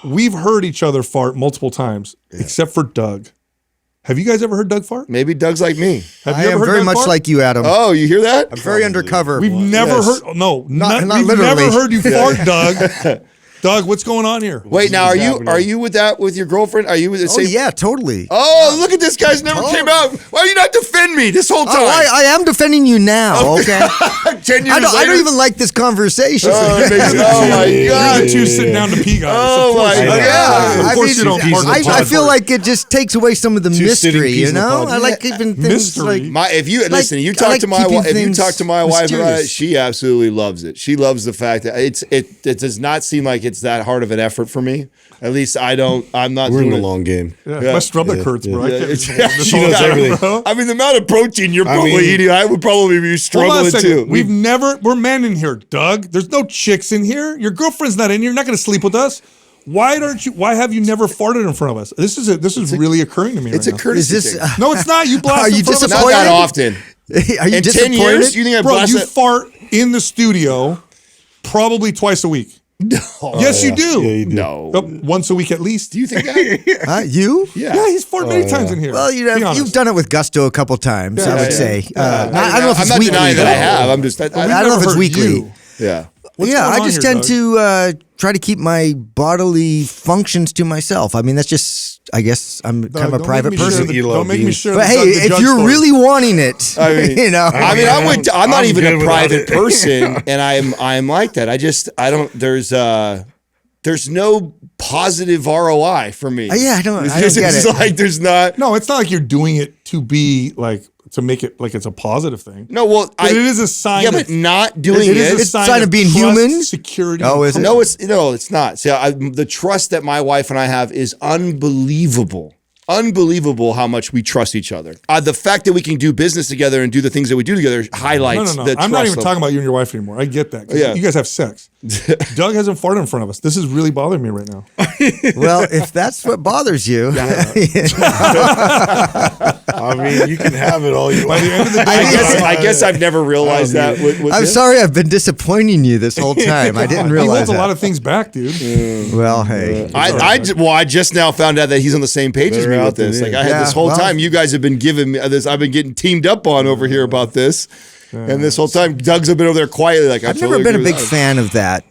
We've heard each other fart multiple times, except for Doug. Have you guys ever heard Doug fart? Maybe Doug's like me. Have I you ever am heard very Doug much fart? like you, Adam. Oh, you hear that? I'm very undercover. We've never heard. No, not we've literally. never heard you fart, Doug. Doug, what's going on here? Wait, now are you with your girlfriend? Are you with the same? Oh yeah, totally. Oh, look at this guy's never came out. Why do you not defend me this whole time? Oh, I am defending you now. Okay. 10 years I don't even like this conversation. Oh my God! You two sitting down to pee, guys. Oh my God! Of course you don't. I feel like it just takes away some of the mystery. You know, I like keeping things Mystery? like. If you talk to my wife, if you talk to my wife about it, she absolutely loves it. She loves the fact that it does not seem like it's that hard of an effort for me. At least I'm not. We're in doing the it. long game. Yeah. My stomach hurts, bro. She knows everything. I mean, the amount of protein you're probably eating, I would probably be struggling too. We're men in here, Doug. There's no chicks in here. Your girlfriend's not in here. You're not going to sleep with us. Why have you never farted in front of us? This is really occurring to me. It's right a now. courtesy Is this? thing. No, it's not. You blast. Are you in front of us. Not that often. Are you In 10 disappointed? years, you think I Bro, blast you that? fart in the studio probably twice a week. No. Yes, you do. Yeah, you do. No. Once a week at least. Do you think that? You? Yeah. Yeah, he's farted many times in here. Well, you've done it with gusto a couple times. I would say. I don't know if I'm it's not weekly. denying that I have. I'm just. I don't know if it's weekly. Yeah. What's Yeah, going I on just here, tend Doug? to try to keep my bodily functions to myself. I mean, that's just, I guess I'm kind of a private person. Don't make me share. But hey, if you're really wanting it, I mean, you know. I'm not even a good private without it. person, and I'm like that. I don't. There's no positive ROI for me. Yeah, I don't get It's it. like there's not. No, it's not like you're doing it to be like to make it like it's a positive thing. No, well, But it is a sign. Yeah, of, but not doing it is it. a sign of being trust, human? security. Oh, is it? No, it's not. See, the trust that my wife and I have is unbelievable. Unbelievable how much we trust each other. The fact that we can do business together and do the things that we do together highlights the trust. I'm not even level. talking about you and your wife anymore. I get that. Yeah. You guys have sex. Doug hasn't farted in front of us. This is really bothering me right now. Well, if that's what bothers you. I mean, you can have it all you By want. the end of the day, I guess I've never realized that. With I'm him. sorry I've been disappointing you this whole time. I didn't he realize holds a that. lot of things back, dude. Well, hey. I just now found out that he's on the same page as me Better with out than this. Like in. I had this whole time, you guys have been giving me this. I've been getting teamed up on over here about this, and this whole time, Doug's been over there quietly. Like I've never been a big fan of that,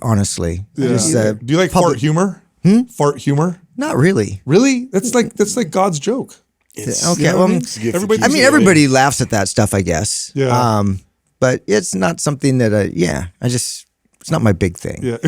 honestly. Yeah. Just, Do you like fart humor? Fart humor? Not really. Really? That's like God's joke. Okay, well, Everybody. I mean, everybody laughs at that stuff, I guess. Yeah. But it's not something that it's not my big thing. Yeah.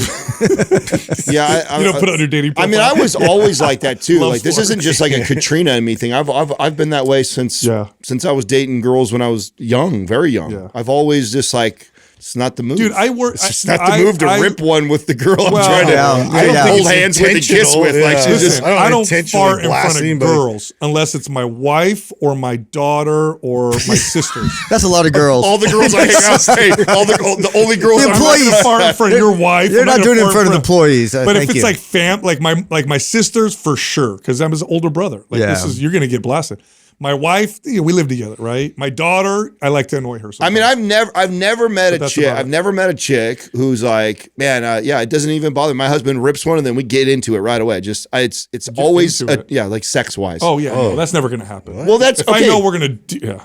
Yeah, You don't put it on your dating I mean, profile. I was always like that too. Love Like this fart. isn't just like a Katrina and me thing. I've been that way since I was dating girls when I was young, very young. Yeah. I've always just like. It's not the move. Dude, I work. It's just not the move to rip one with the girl I'm Well, trying to yeah. hold hands with and kiss with. Like she's just. Listen, I don't intentionally fart in front blast of anybody. girls unless it's my wife or my daughter or my sisters. That's a lot of girls. All the girls I hang out with, the only girls The I'm I'm not employees. gonna fart in front of your wife. You're I'm not gonna doing it in fart front of the employees. But if Thank it's you. like my sisters, for sure, because I'm his older brother. Like you're gonna get blasted. My wife, we live together, right? My daughter, I like to annoy her. Sometimes. I mean, I've never met a chick. about it. I've never met a chick who's like, man, yeah, it doesn't even bother me. My husband rips one and then we get into it right away. Just it's always into it. yeah, like sex wise. Oh yeah, no, that's never gonna happen. Well, that's if okay. I know we're gonna do. Yeah.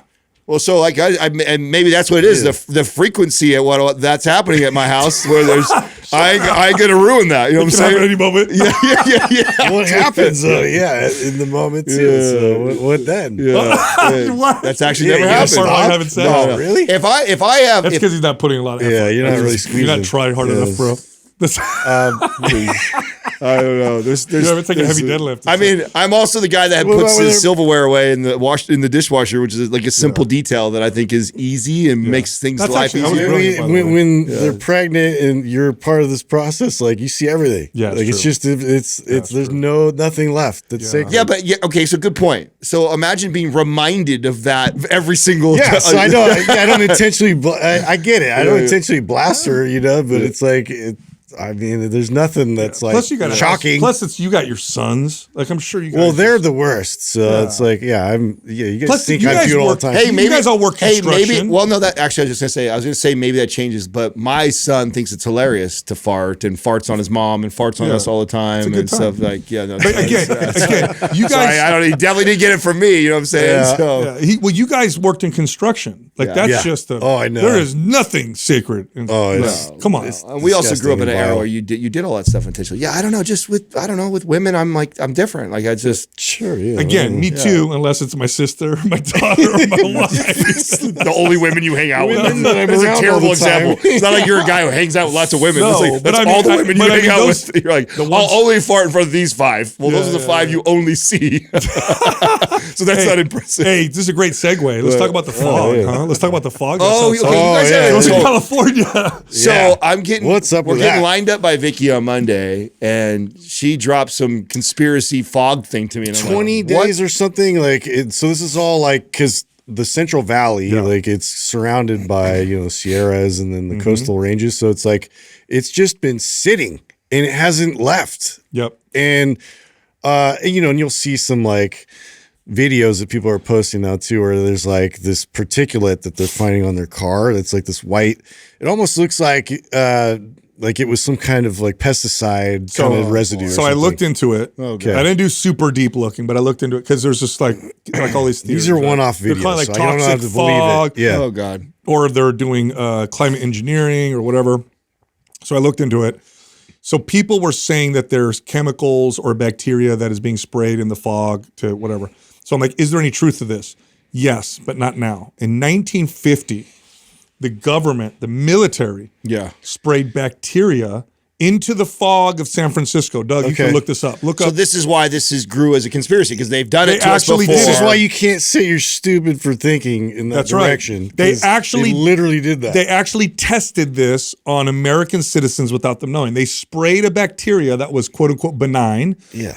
Well, so like and maybe that's what it is, the frequency at what that's happening at my house, where there's I gonna ruin that. You know what I'm saying? At any moment. Yeah. What happens though? Yeah, in the moment too. Yeah. So what then? Yeah. What? That's actually never happened. Haven't said. No, really? If I have, that's because he's not putting a lot of effort. Yeah, you're not really squeezing. You're not trying hard enough, bro. I don't know. There's it's like a heavy deadlift. I mean, I'm also the guy that puts his silverware away in the dishwasher, which is like a simple detail that I think is easy and makes things life easier. When they're pregnant and you're part of this process, like you see everything. Yeah, like it's just there's nothing left that's sacred. Yeah, but okay, so good point. So imagine being reminded of that every single time. Yeah, so I know. I don't intentionally. I get it. I don't intentionally blast her, but it's like. I mean, there's nothing that's like shocking. Plus, it's you got your sons. Like I'm sure you guys. Well, they're the worst. So it's like, you guys think I'm cute all the time. Hey, maybe you guys all work construction. Maybe. Well, no, that actually I was gonna say maybe that changes. But my son thinks it's hilarious to fart and farts on his mom and farts on us all the time and stuff like No, but again, you guys. He definitely didn't get it from me. You know what I'm saying? So you guys worked in construction. Like that's just I know. There is nothing sacred. Come on. We also grew up in an era where you did all that stuff intentionally. Yeah, I don't know. Just with women, I'm different. Like I just Again, me too. Unless it's my sister, my daughter, or my wife. The only women you hang out with. That's a terrible example. It's not like you're a guy who hangs out with lots of women. No, it's like, that's all the women you hang out with. You're like, I'll only fart in front of these 5. Well, those are the 5 you only see. So that's not impressive. Hey, this is a great segue. Let's talk about the fog, huh? Let's talk about the fog. You guys goes to California. So I'm getting. What's up with that? We're getting lined up by Vicky on Monday, and she dropped some conspiracy fog thing to me. And 20 days or something. So this is all like because the Central Valley, like it's surrounded by Sierras and then the coastal ranges. So it's like it's just been sitting and it hasn't left. Yep. And and you'll see some like videos that people are posting now too, where there's like this particulate that they're finding on their car. That's like this white. It almost looks like it was some kind of like pesticide kind of residue. So I looked into it. Okay. I didn't do super deep looking, but I looked into it because there's just like all these theories. These are one-off videos. They're kind of like so I don't have to fog. believe it. Yeah. Oh God. Or they're doing climate engineering or whatever. So I looked into it. So people were saying that there's chemicals or bacteria that is being sprayed in the fog to whatever. So I'm like, is there any truth to this? Yes, but not now. In 1950, the government, the military, sprayed bacteria into the fog of San Francisco. Doug, you can look this up. Look up. So this is why this grew as a conspiracy, because they've done it to us before. This is why you can't say you're stupid for thinking in that direction. Right. They literally did that. They actually tested this on American citizens without them knowing. They sprayed a bacteria that was quote unquote benign,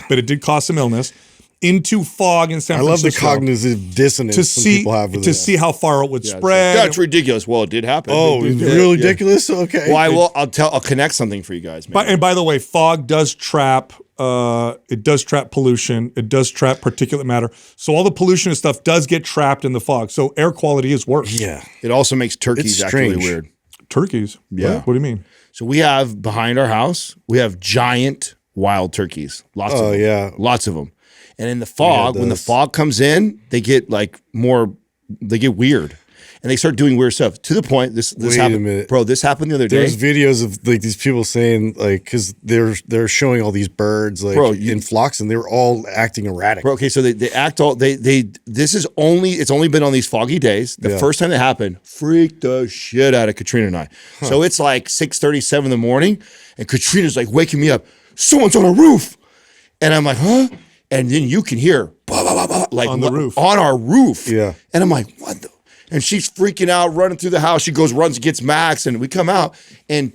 but it did cause some illness, into fog in San Francisco. I love the cognitive dissonance people have with see how far it would spread. That's ridiculous. Well, it did happen. Oh, it's really ridiculous? Okay. Well, I'll connect something for you guys. And by the way, fog does trap pollution. It does trap particulate matter. So all the pollution and stuff does get trapped in the fog. So air quality is worse. Yeah. It also makes turkeys actually weird. Turkeys? Yeah. What do you mean? So we have behind our house, we have giant wild turkeys. Lots of them. Yeah. Lots of them. And in the fog, when the fog comes in, they get they get weird. And they start doing weird stuff to the point this happened. Bro, this happened the other day. There's videos of like these people saying like, because they're showing all these birds like in flocks and they were all acting erratic. Bro, okay, so they act all it's only been on these foggy days. The first time that happened freaked the shit out of Katrina and I. So it's like 6:37 in the morning and Katrina's like waking me up. Someone's on a roof. And I'm like, huh? And then you can hear blah, blah, blah, blah, like on the roof. On our roof. Yeah. And I'm like, what the? And she's freaking out, running through the house. She runs, gets Max, and we come out, and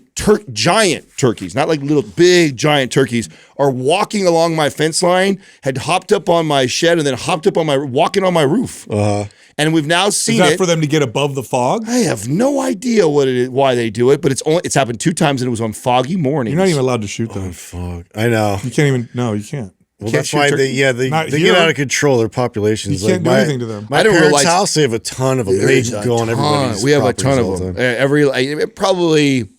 giant turkeys, not like little big giant turkeys, are walking along my fence line, had hopped up on my shed, and then hopped up walking on my roof. And we've now seen it. Is that for them to get above the fog? I have no idea what it is, why they do it, but it's happened 2 times, and it was on foggy mornings. You're not even allowed to shoot them. Fog. I know. You can't even. No, you can't. Well, that's why they get out of control. Their populations. You can't do anything to them. My parents' house, they have a ton of them. They go on everybody's. We have a ton of them. Probably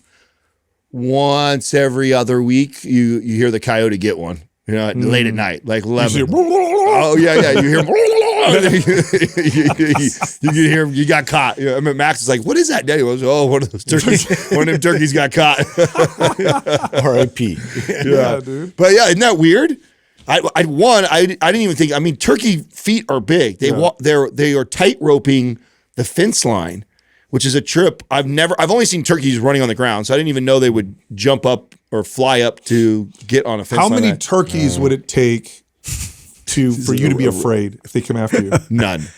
once every other week, you hear the coyote get one. Late at night, like 11. Oh yeah. You hear. can hear him. You got caught. I mean, Max is like, "What is that?" Daddy goes, "Oh, one of those turkeys. One of them turkeys got caught." R.I.P. Yeah, dude. But yeah, isn't that weird? I didn't even think. I mean, turkey feet are big. They they are tight roping the fence line, which is a trip. I've only seen turkeys running on the ground, so I didn't even know they would jump up or fly up to get on a fence. How many turkeys would it take for you to be afraid if they come after you? None.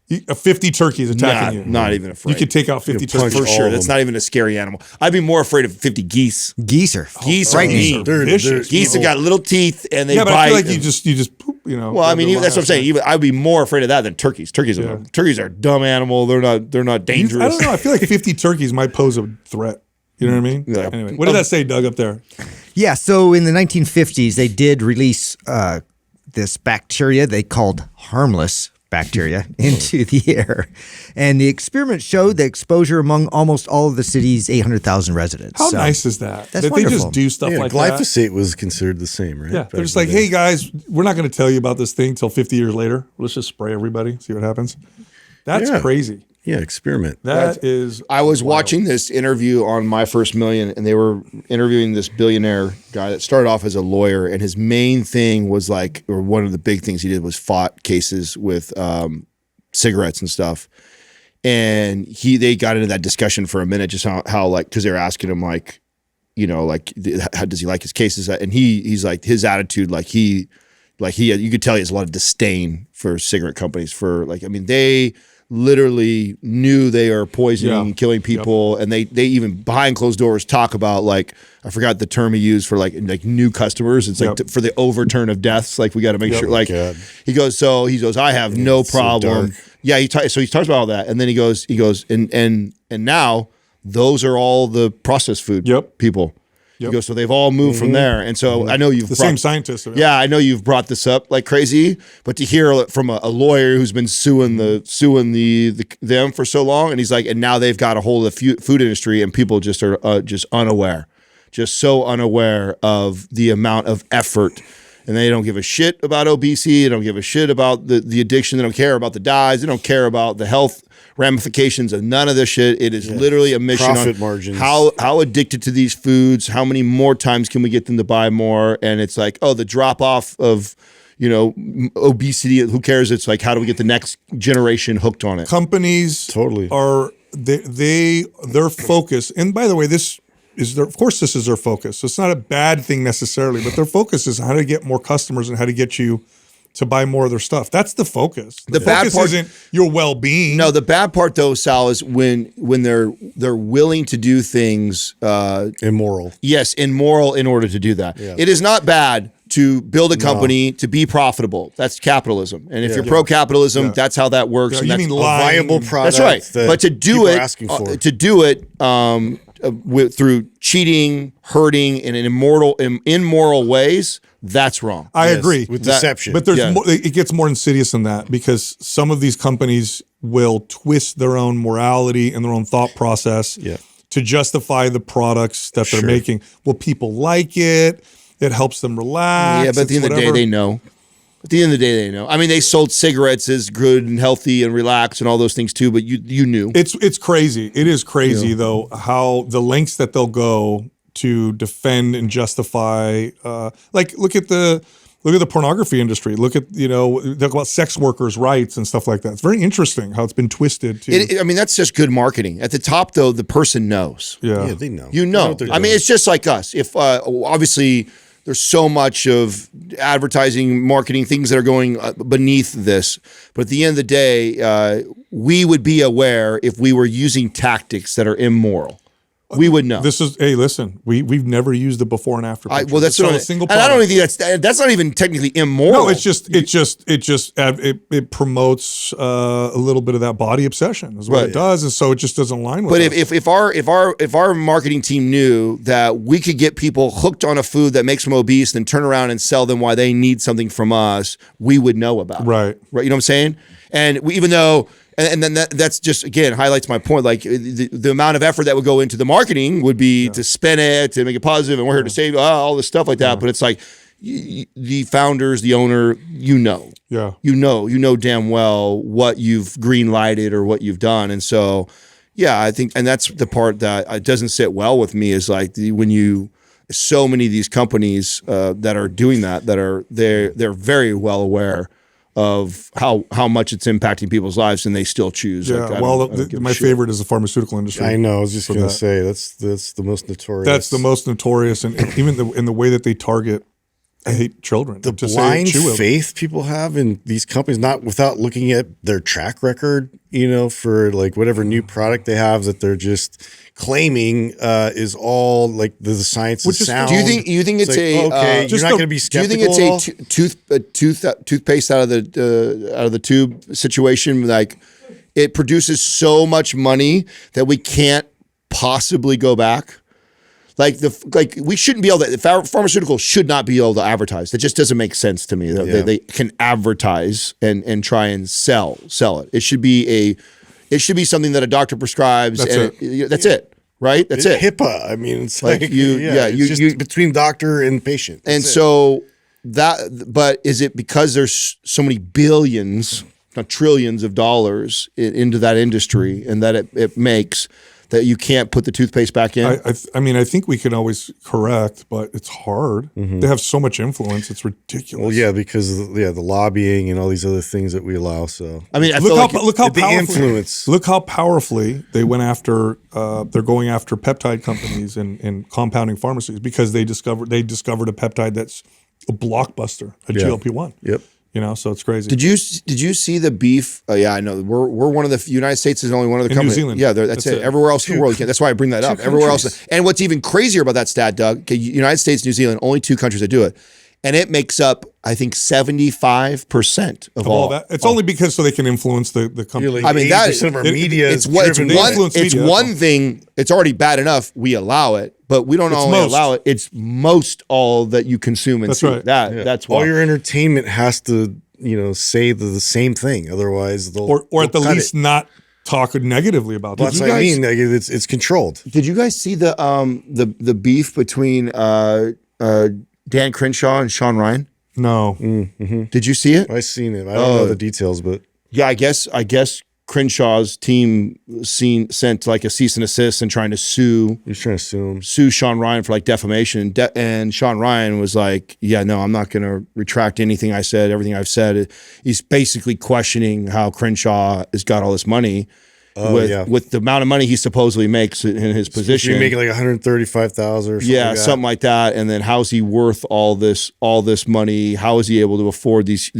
50 turkeys attacking you. Not even afraid. You could take out 50 turkeys for sure. That's not even a scary animal. I'd be more afraid of 50 geese. Geese are mean. Geese have got little teeth and they bite. I feel like you just poop, Well, I mean, that's what I'm saying. I'd be more afraid of that than turkeys. Turkeys are a dumb animal. They're not dangerous. I don't know. I feel like 50 turkeys might pose a threat. You know what I mean? Yeah. Anyway, what did that say, Doug, up there? Yeah. So in the 1950s, they did release this bacteria they called harmless bacteria into the air. And the experiment showed the exposure among almost all of the city's 800,000 residents. How nice is that? That's wonderful. They just do stuff like glyphosate was considered the same, right? Yeah. They're just like, hey, guys, we're not going to tell you about this thing till 50 years later. Let's just spray everybody, see what happens. That's crazy. Yeah, experiment. That is. I was watching this interview on My First Million, and they were interviewing this billionaire guy that started off as a lawyer, and his main thing was like, or one of the big things he did was fought cases with cigarettes and stuff. And they got into that discussion for a minute, just how like, because they were asking him like, you know, like how does he like his cases? And he's like, his attitude, you could tell he has a lot of disdain for cigarette companies for like, I mean, they literally knew they are poisoning, killing people, and they even behind closed doors talk about like, I forgot the term he used for like new customers. It's like for the overturn of deaths. Like we got to make sure. Like he goes, I have no problem. So he talks about all that, and then he goes, and now those are all the processed food people. He goes, so they've all moved from there. And so I know you've the same scientists. Yeah, I know you've brought this up like crazy, but to hear from a lawyer who's been suing them for so long, and he's like, and now they've got a hold of the food industry, and people just are just unaware, just so unaware of the amount of effort. And they don't give a shit about obesity. They don't give a shit about the addiction. They don't care about the dyes. They don't care about the health ramifications of none of this shit. It is literally a mission profit on margins. How addicted to these foods, how many more times can we get them to buy more? And it's like, the drop off of, obesity, who cares? It's like, how do we get the next generation hooked on it? Companies are their focus. And by the way, this is their focus. So it's not a bad thing necessarily, but their focus is how to get more customers and how to get you to buy more of their stuff. That's the focus. The focus bad part isn't your well-being. No, the bad part though, Sal, is when they're willing to do things immoral. Yes, immoral in order to do that. Yeah. It is not bad to build a company to be profitable. That's capitalism. And if you're pro-capitalism, that's how that works. You that's mean a viable product. That's right. But to do it through cheating, hurting, and in immoral ways, that's wrong. I agree. With deception. But there's more, it gets more insidious than that, because some of these companies will twist their own morality and their own thought process to justify the products that they're making. Well, people like it. It helps them relax. Yeah, but at the end of the day, they know. At the end of the day, they know. I mean, they sold cigarettes as good and healthy and relaxed and all those things too, but you knew. It's crazy. It is crazy though, how the lengths that they'll go to defend and justify. Like look at the pornography industry. Look at talk about sex workers' rights and stuff like that. It's very interesting how it's been twisted. I mean, that's just good marketing. At the top, though, the person knows. Yeah, they know. You know. I mean, it's just like us. If obviously there's so much of advertising, marketing, things that are going beneath this. But at the end of the day, we would be aware if we were using tactics that are immoral. We would know. Listen, we've never used the before and after pictures. Well, that's a single product. And I don't think that's not even technically immoral. No, it promotes a little bit of that body obsession is what it does, and so it just doesn't align with. But if our marketing team knew that we could get people hooked on a food that makes them obese, then turn around and sell them why they need something from us, we would know about it. Right. You know what I'm saying? And even though. And then that's just, again, highlights my point. Like the amount of effort that would go into the marketing would be to spin it, to make it positive, and we're here to save all this stuff like that. But it's like, the founders, the owner, you know damn well what you've green lighted or what you've done. And so, yeah, I think, and that's the part that doesn't sit well with me is like so many of these companies that are doing that they're very well aware of how much it's impacting people's lives, and they still choose. Yeah, my favorite is the pharmaceutical industry. I know. I was just going to say that's the most notorious. That's the most notorious, and even in the way that they target. I hate children. The blind faith people have in these companies, not without looking at their track record, for like whatever new product they have that they're just claiming is all like the science is sound. Do you think it's you're not going to be skeptical? Do you think it's a toothpaste out of the tube situation? Like it produces so much money that we can't possibly go back. Like we shouldn't be able to. Pharmaceuticals should not be able to advertise. That just doesn't make sense to me. They can advertise and try and sell it. It should be something that a doctor prescribes. That's it. Right. That's it. HIPAA. I mean, it's like it's just between doctor and patient. But is it because there's so many billions, not trillions of dollars into that industry, and that it makes that you can't put the toothpaste back in? I mean, I think we can always correct, but it's hard. Mm-hmm. They have so much influence; it's ridiculous. Well, yeah, because the lobbying and all these other things that we allow. So, I mean, look how powerfully they went after. They're going after peptide companies and compounding pharmacies because they discovered a peptide that's a blockbuster, GLP-1. Yep. So it's crazy. Did you see the beef? Yeah, I know. We're one of the United States is only one of the companies. New Zealand. Yeah, that's it. Everywhere else in the world, you can't. That's why I bring that up. Everywhere else, and what's even crazier about that stat, Doug? United States, New Zealand, only 2 countries that do it, and it makes up, I think, 75% of all that. It's only because so they can influence the company. I mean, 80% of our media is driven. It's one thing. It's already bad enough. We allow it. But we don't only allow it. It's most all that you consume and see. Right. That's why. All your entertainment has to, say the same thing. Otherwise, they'll at the least not talk negatively about that. That's what I mean. Like, it's controlled. Did you guys see the beef between Dan Crenshaw and Shawn Ryan? No. Mm-hmm. Did you see it? I've seen it. I don't know the details, but yeah, I guess Crenshaw's team sent like a cease and desist and trying to sue. He's trying to sue Shawn Ryan for like defamation. And Shawn Ryan was like, yeah, no, I'm not going to retract anything I said, everything I've said. He's basically questioning how Crenshaw has got all this money. With the amount of money he supposedly makes in his position. He's making like $135,000 or something. Yeah, something like that. And then how's he worth all this money? How is he able to afford these?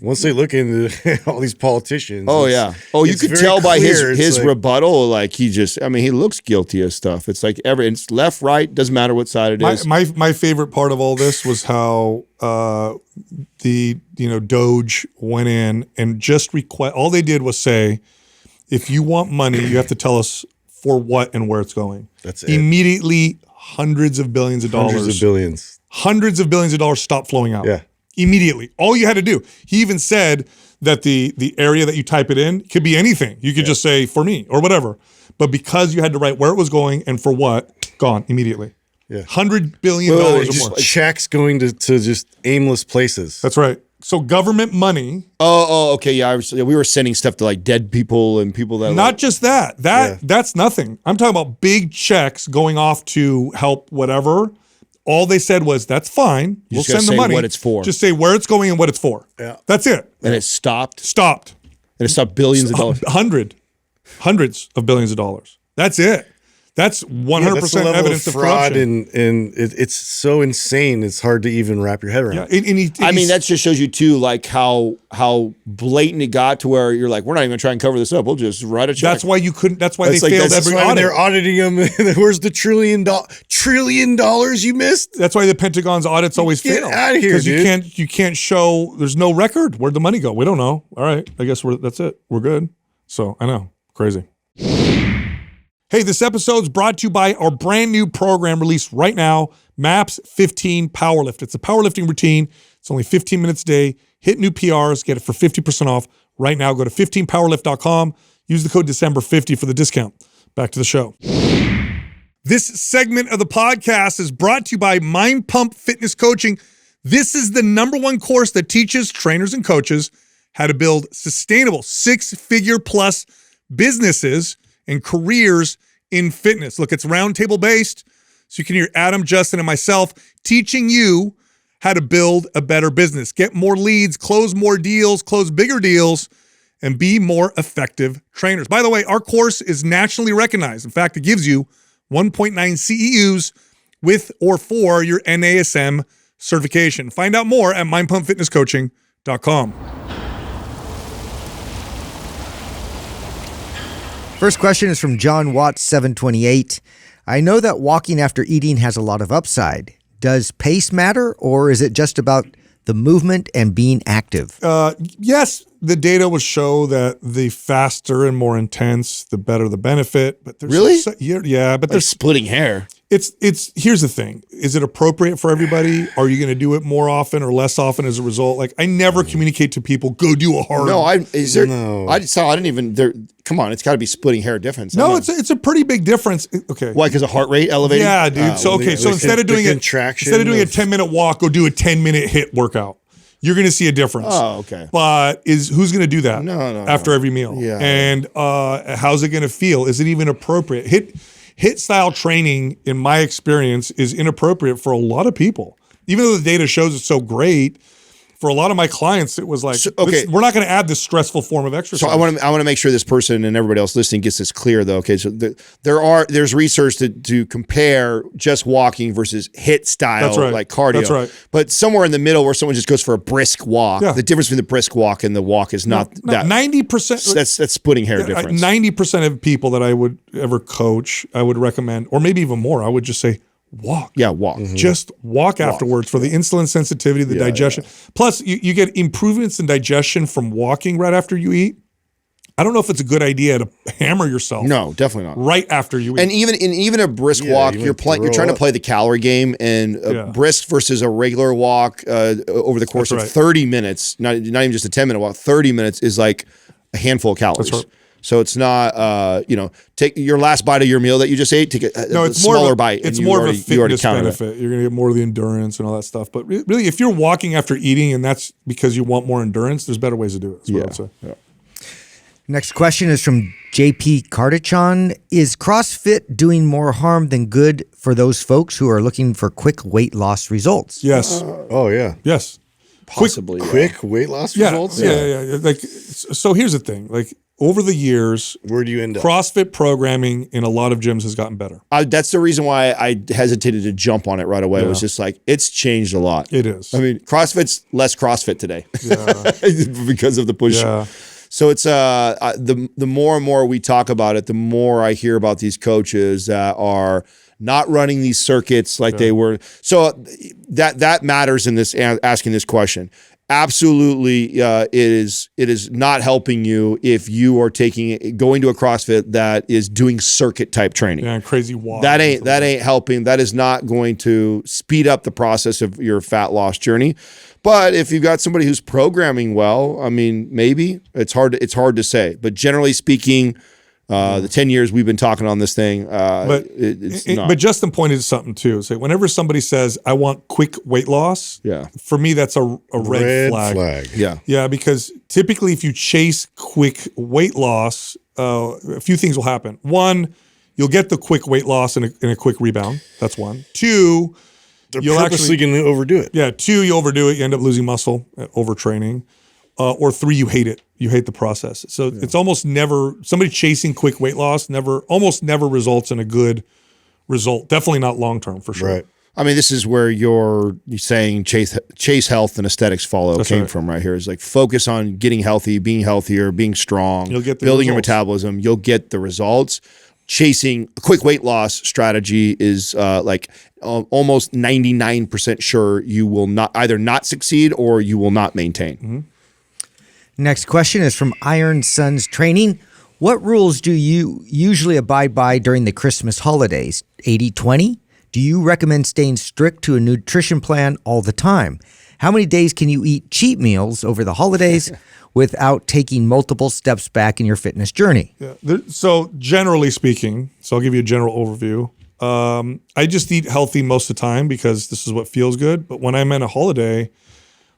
Once they look into all these politicians. Oh yeah. Oh, you could tell by his rebuttal, like he looks guilty of stuff. It's like it's left, right, doesn't matter what side it is. My favorite part of all this was how the Doge went in and just all they did was say, if you want money, you have to tell us for what and where it's going. That's it. Immediately, hundreds of billions of dollars. Hundreds of billions of dollars stopped flowing out. Yeah. Immediately. All you had to do. He even said that the area that you type it in could be anything. You could just say, for me, or whatever. But because you had to write where it was going and for what, gone immediately. Yeah. $100 billion or more. Checks going to just aimless places. That's right. So government money. Oh, okay, yeah. We were sending stuff to like dead people and people that. Not just that. That's nothing. I'm talking about big checks going off to help whatever. All they said was, "That's fine. We'll send the money. What it's for. Just say where it's going and what it's for." Yeah, that's it. And it stopped. And it stopped billions of dollars. Hundreds of billions of dollars. That's it. That's 100% evidence of fraud, corruption. and it's so insane. It's hard to even wrap your head around. Yeah, that just shows you too, like how blatant it got to where you're like, we're not even going to try and cover this up. We'll just write a check. That's why you couldn't. That's why they failed every audit. They're auditing them. Where's the trillion dollars you missed? That's why the Pentagon's audits always fail. Get out of here, because you can't show. There's no record. Where'd the money go? We don't know. All right, I guess that's it. We're good. So I know, crazy. Hey, this episode's brought to you by our brand new program released right now, MAPS 15 Powerlift. It's a powerlifting routine. It's only 15 minutes a day. Hit new PRs, get it for 50% off right now. Go to 15powerlift.com. Use the code December50 for the discount. Back to the show. This segment of the podcast is brought to you by MINDPUMP Fitness Coaching. This is the #1 course that teaches trainers and coaches how to build sustainable 6-figure plus businesses and careers in fitness. Look, it's roundtable based, so you can hear Adam, Justin, and myself teaching you how to build a better business, get more leads, close more deals, close bigger deals, and be more effective trainers. By the way, our course is nationally recognized. In fact, it gives you 1.9 CEUs with or for your NASM certification. Find out more at mindpumpfitnesscoaching.com. First question is from John Watts, 728. I know that walking after eating has a lot of upside. Does pace matter, or is it just about the movement and being active? Yes, the data will show that the faster and more intense, the better the benefit. But there's really? Yeah, but there's splitting hair. It's here's the thing. Is it appropriate for everybody? Are you going to do it more often or less often as a result? Like, I never communicate to people, go do a hard. No, I didn't even come on, it's got to be splitting hair difference. No, it's a pretty big difference. Okay. Why? Because of heart rate elevating? Yeah, dude. So instead of doing a 10-minute walk, go do a 10-minute HIIT workout. You're going to see a difference. Oh, okay. But who's going to do that? No. After every meal? Yeah. And how's it going to feel? Is it even appropriate? HIIT style training, in my experience, is inappropriate for a lot of people. Even though the data shows it's so great, for a lot of my clients, it was like, we're not going to add this stressful form of exercise. So I want to make sure this person and everybody else listening gets this clear, though. Okay, so there's research to compare just walking versus HIIT style, like cardio. That's right. But somewhere in the middle, where someone just goes for a brisk walk, the difference between the brisk walk and the walk is not that 90%. That's splitting hair difference. 90% of people that I would ever coach, I would recommend, or maybe even more, I would just say, walk. Yeah, walk. Mm-hmm. Just walk afterwards for the insulin sensitivity, the digestion. Yeah. Plus, you get improvements in digestion from walking right after you eat. I don't know if it's a good idea to hammer yourself. No, definitely not. Right after you eat. And even a brisk walk, you're trying to play the calorie game, and a brisk versus a regular walk over the course of 30 minutes, not even just a 10-minute walk, 30 minutes is like a handful of calories. That's right. So it's not, take your last bite of your meal that you just ate, take a smaller bite. It's more of a fitness benefit. You're going to get more of the endurance and all that stuff. But really, if you're walking after eating and that's because you want more endurance, there's better ways to do it. That's what I would say. Yeah. Next question is from JP Kardachon. Is CrossFit doing more harm than good for those folks who are looking for quick weight loss results? Yes. Oh, yeah. Yes. Possibly. Quick weight loss results? Yeah. Like, so here's the thing. Like, over the years, where do you end up? CrossFit programming in a lot of gyms has gotten better. That's the reason why I hesitated to jump on it right away. It was just like, it's changed a lot. It is. I mean, CrossFit's less CrossFit today because of the push. Yeah. So it's the more and more we talk about it, the more I hear about these coaches that are not running these circuits like they were. So that matters in this asking this question. Absolutely, it is not helping you if you are going to a CrossFit that is doing circuit type training. Yeah, crazy walk. That ain't helping. That is not going to speed up the process of your fat loss journey. But if you've got somebody who's programming well, I mean, maybe it's hard to say. But generally speaking, the 10 years we've been talking on this thing, but Justin pointed to something too. So whenever somebody says, I want quick weight loss, for me, that's a red flag. Yeah, because typically if you chase quick weight loss, a few things will happen. One, you'll get the quick weight loss in a quick rebound. That's one. Two, you're purposely going to overdo it. Yeah, two, you overdo it. You end up losing muscle, overtraining. Or three, you hate it. You hate the process. So it's almost never, somebody chasing quick weight loss almost never results in a good result. Definitely not long-term for sure. Right. I mean, this is where you're saying chase health and aesthetics came from right here. It's like focus on getting healthy, being healthier, being strong, you'll get building your metabolism. You'll get the results. Chasing a quick weight loss strategy is almost 99% sure you will not succeed or you will not maintain. Mm-hmm. Next question is from Iron Sons Training. What rules do you usually abide by during the Christmas holidays? 80-20? Do you recommend staying strict to a nutrition plan all the time? How many days can you eat cheat meals over the holidays without taking multiple steps back in your fitness journey? Yeah. So generally speaking, so I'll give you a general overview. I just eat healthy most of the time because this is what feels good. But when I'm in a holiday,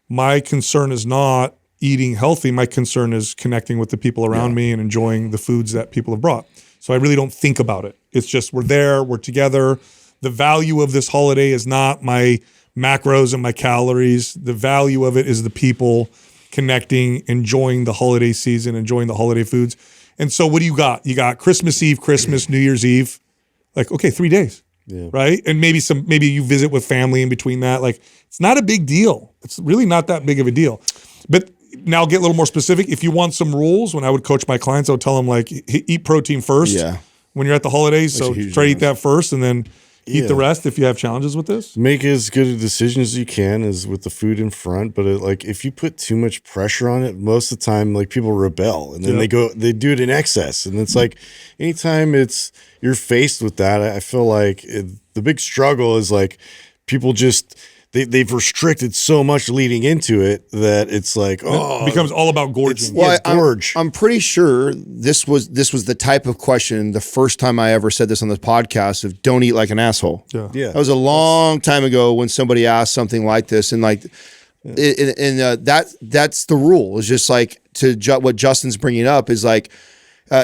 my concern is not eating healthy. My concern is connecting with the people around me and enjoying the foods that people have brought. So I really don't think about it. It's just we're there, we're together. The value of this holiday is not my macros and my calories. The value of it is the people connecting, enjoying the holiday season, enjoying the holiday foods. And so what do you got? You got Christmas Eve, Christmas, New Year's Eve. Like, okay, 3 days, right? And maybe you visit with family in between that. Like, it's not a big deal. It's really not that big of a deal. But now I'll get a little more specific. If you want some rules, when I would coach my clients, I would tell them, like, eat protein first when you're at the holidays. So try to eat that first and then eat the rest if you have challenges with this. Make as good a decision as you can as with the food in front. But like, if you put too much pressure on it, most of the time, like, people rebel and then they do it in excess. And it's like, anytime you're faced with that, I feel like the big struggle is like people just, they've restricted so much leading into it that it's like, it becomes all about gorging. Well, I'm pretty sure this was the type of question the first time I ever said this on the podcast of don't eat like an asshole. Yeah. That was a long time ago when somebody asked something like this, and like, that's the rule. It's just like what Justin's bringing up is like,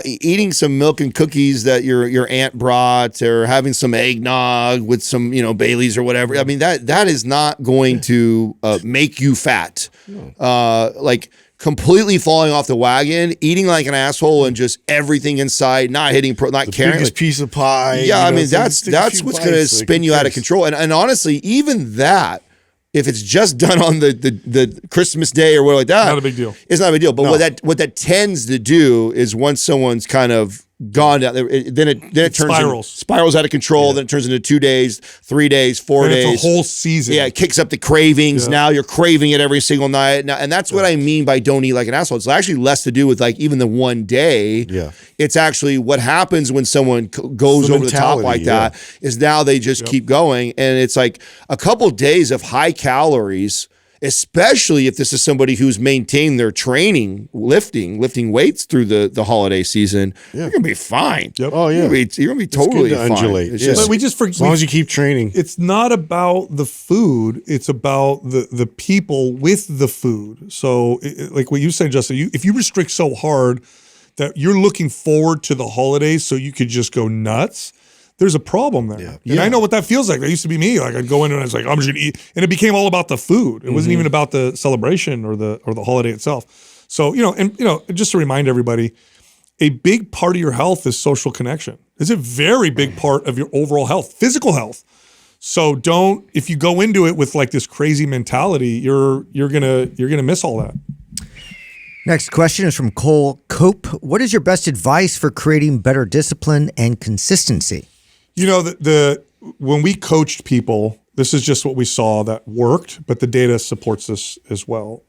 eating some milk and cookies that your aunt brought, or having some eggnog with some Baileys or whatever. I mean that is not going to make you fat. Like completely falling off the wagon, eating like an asshole, and just everything inside not hitting, not caring. Biggest piece of pie. Yeah, I mean that's what's going to spin you out of control. And honestly, even that, if it's just done on the Christmas day or whatever like that, not a big deal. It's not a big deal. But what that tends to do is once someone's kind of gone down, then it spirals out of control. Yeah. Then it turns into 2 days, 3 days, 4 days. It's a whole season. Yeah, it kicks up the cravings. Yeah. Now you're craving it every single night. Now, and that's what I mean by don't eat like an asshole. It's actually less to do with like even the one day. Yeah. It's actually what happens when someone goes over the top like that is now they just keep going. And it's like a couple of days of high calories, especially if this is somebody who's maintained their training, lifting weights through the holiday season. You're gonna be fine. Yep. Oh yeah, you're gonna be totally fine. Undulate. But we just forget, as long as you keep training. It's not about the food; it's about the people with the food. So, like what you said, Justin, if you restrict so hard that you're looking forward to the holidays, so you could just go nuts. There's a problem there. And I know what that feels like. That used to be me. Like I'd go in and I was like, I'm just gonna eat. And it became all about the food. It wasn't even about the celebration or the holiday itself. So, just to remind everybody, a big part of your health is social connection. It's a very big part of your overall health, physical health. So if you go into it with like this crazy mentality, you're gonna miss all that. Next question is from Cole Cope. What is your best advice for creating better discipline and consistency? When we coached people, this is just what we saw that worked, but the data supports this as well.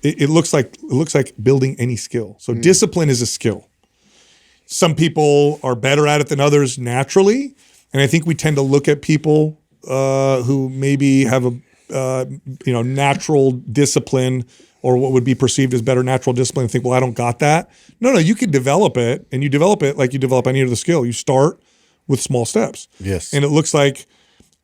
It looks like building any skill. So discipline is a skill. Some people are better at it than others naturally, and I think we tend to look at people who maybe have a natural discipline or what would be perceived as better natural discipline and think, well, I don't got that. No, you can develop it, and you develop it like you develop any other skill. You start with small steps. Yes. And it looks like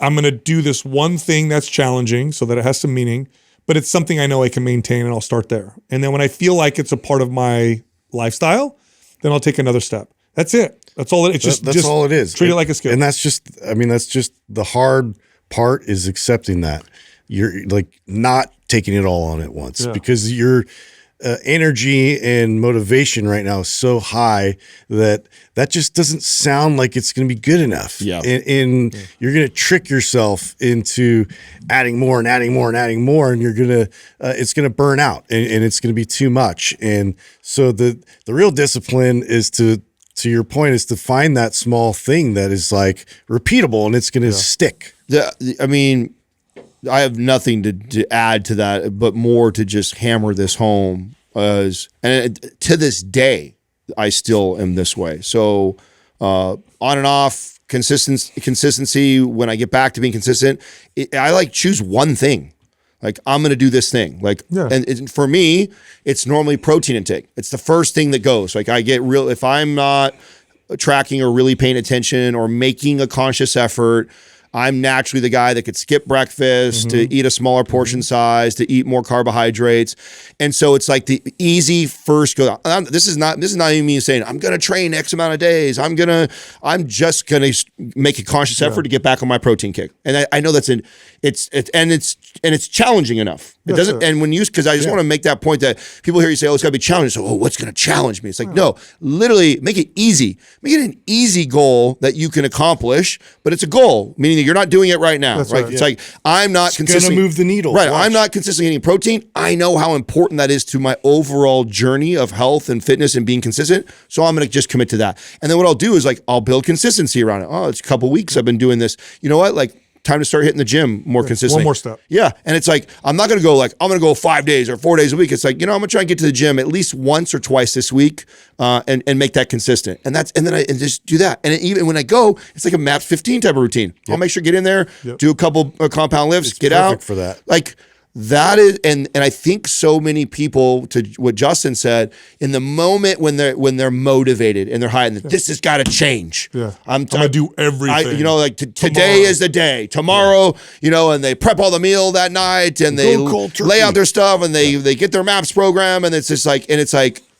I'm going to do this one thing that's challenging so that it has some meaning, but it's something I know I can maintain, and I'll start there. And then when I feel like it's a part of my lifestyle, then I'll take another step. That's it. That's all. That's all it is. Treat it like a skill. And that's just the hard part is accepting that. You're like not taking it all on at once because your energy and motivation right now is so high that just doesn't sound like it's going to be good enough. Yeah. And you're going to trick yourself into adding more and adding more and adding more. And you're going to, it's going to burn out and it's going to be too much. And so the real discipline is to your point, is to find that small thing that is like repeatable and it's going to stick. I have nothing to add to that, but more to just hammer this home. And to this day, I still am this way. So on and off, consistency. When I get back to being consistent, I choose one thing. Like I'm going to do this thing. And for me, it's normally protein intake. It's the first thing that goes. Like I get if I'm not tracking or really paying attention or making a conscious effort, I'm naturally the guy that could skip breakfast, to eat a smaller portion size, to eat more carbohydrates. And so it's like the easy first go. This is not even me saying I'm going to train X amount of days. I'm just going to make a conscious effort to get back on my protein kick. And I know it's challenging enough. It doesn't, and when you, because I just want to make that point that people hear you say, oh, it's got to be challenging. So, what's going to challenge me? It's like, no, literally make it easy. Make it an easy goal that you can accomplish, but it's a goal, meaning that you're not doing it right now. Right? It's like, I'm not consistently going to move the needle. Right. I'm not consistently eating protein. I know how important that is to my overall journey of health and fitness and being consistent. So I'm going to just commit to that. And then what I'll do is like, I'll build consistency around it. Oh, it's a couple weeks I've been doing this. You know what? Like, time to start hitting the gym more consistently. One more step. Yeah. And it's like, I'm not going to go like, I'm going to go 5 days or 4 days a week. It's like, I'm going to try and get to the gym at least once or twice this week and make that consistent. And then I just do that. And even when I go, it's like a MAPS 15 type of routine. I'll make sure to get in there, do a couple compound lifts, get out. For that. Like that is, and I think so many people, to what Justin said, in the moment when they're motivated and they're high, and this has got to change. Yeah, I'm gonna do everything. Like today is the day. Tomorrow, and they prep all the meal that night, and they lay out their stuff, and they get their MAPS program, and it's just like,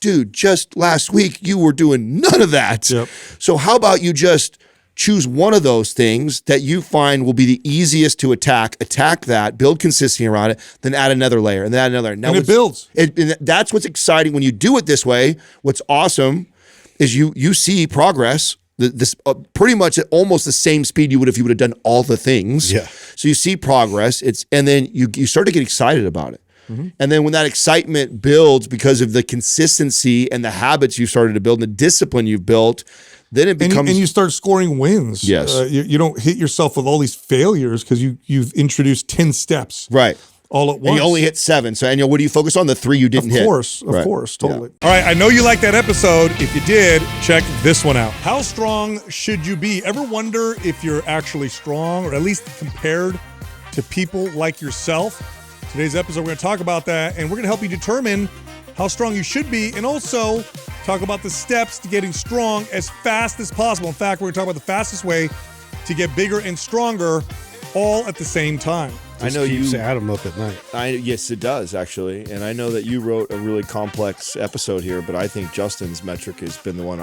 dude, just last week you were doing none of that. Yep. So how about you just choose one of those things that you find will be the easiest to attack that, build consistency around it, then add another layer and then add another. Now and it builds. And that's what's exciting when you do it this way. What's awesome is you see progress. This pretty much at almost the same speed you would if you would have done all the things. Yeah. So you see progress. And then you start to get excited about it. And then when that excitement builds because of the consistency and the habits you've started to build and the discipline you've built, then it becomes... And you start scoring wins. Yes. You don't hit yourself with all these failures because you've introduced 10 steps. Right. All at once. And you only hit 7. So, what do you focus on? The 3 you didn't hit. Of course, totally. Yeah. All right, I know you liked that episode. If you did, check this one out. How strong should you be? Ever wonder if you're actually strong, or at least compared to people like yourself? Today's episode, we're going to talk about that, and we're going to help you determine how strong you should be, and also talk about the steps to getting strong as fast as possible. In fact, we're going to talk about the fastest way to get bigger and stronger all at the same time. I know keeps Adam up at night. Yes, it does, actually. And I know that you wrote a really complex episode here, but I think Justin's metric has been the one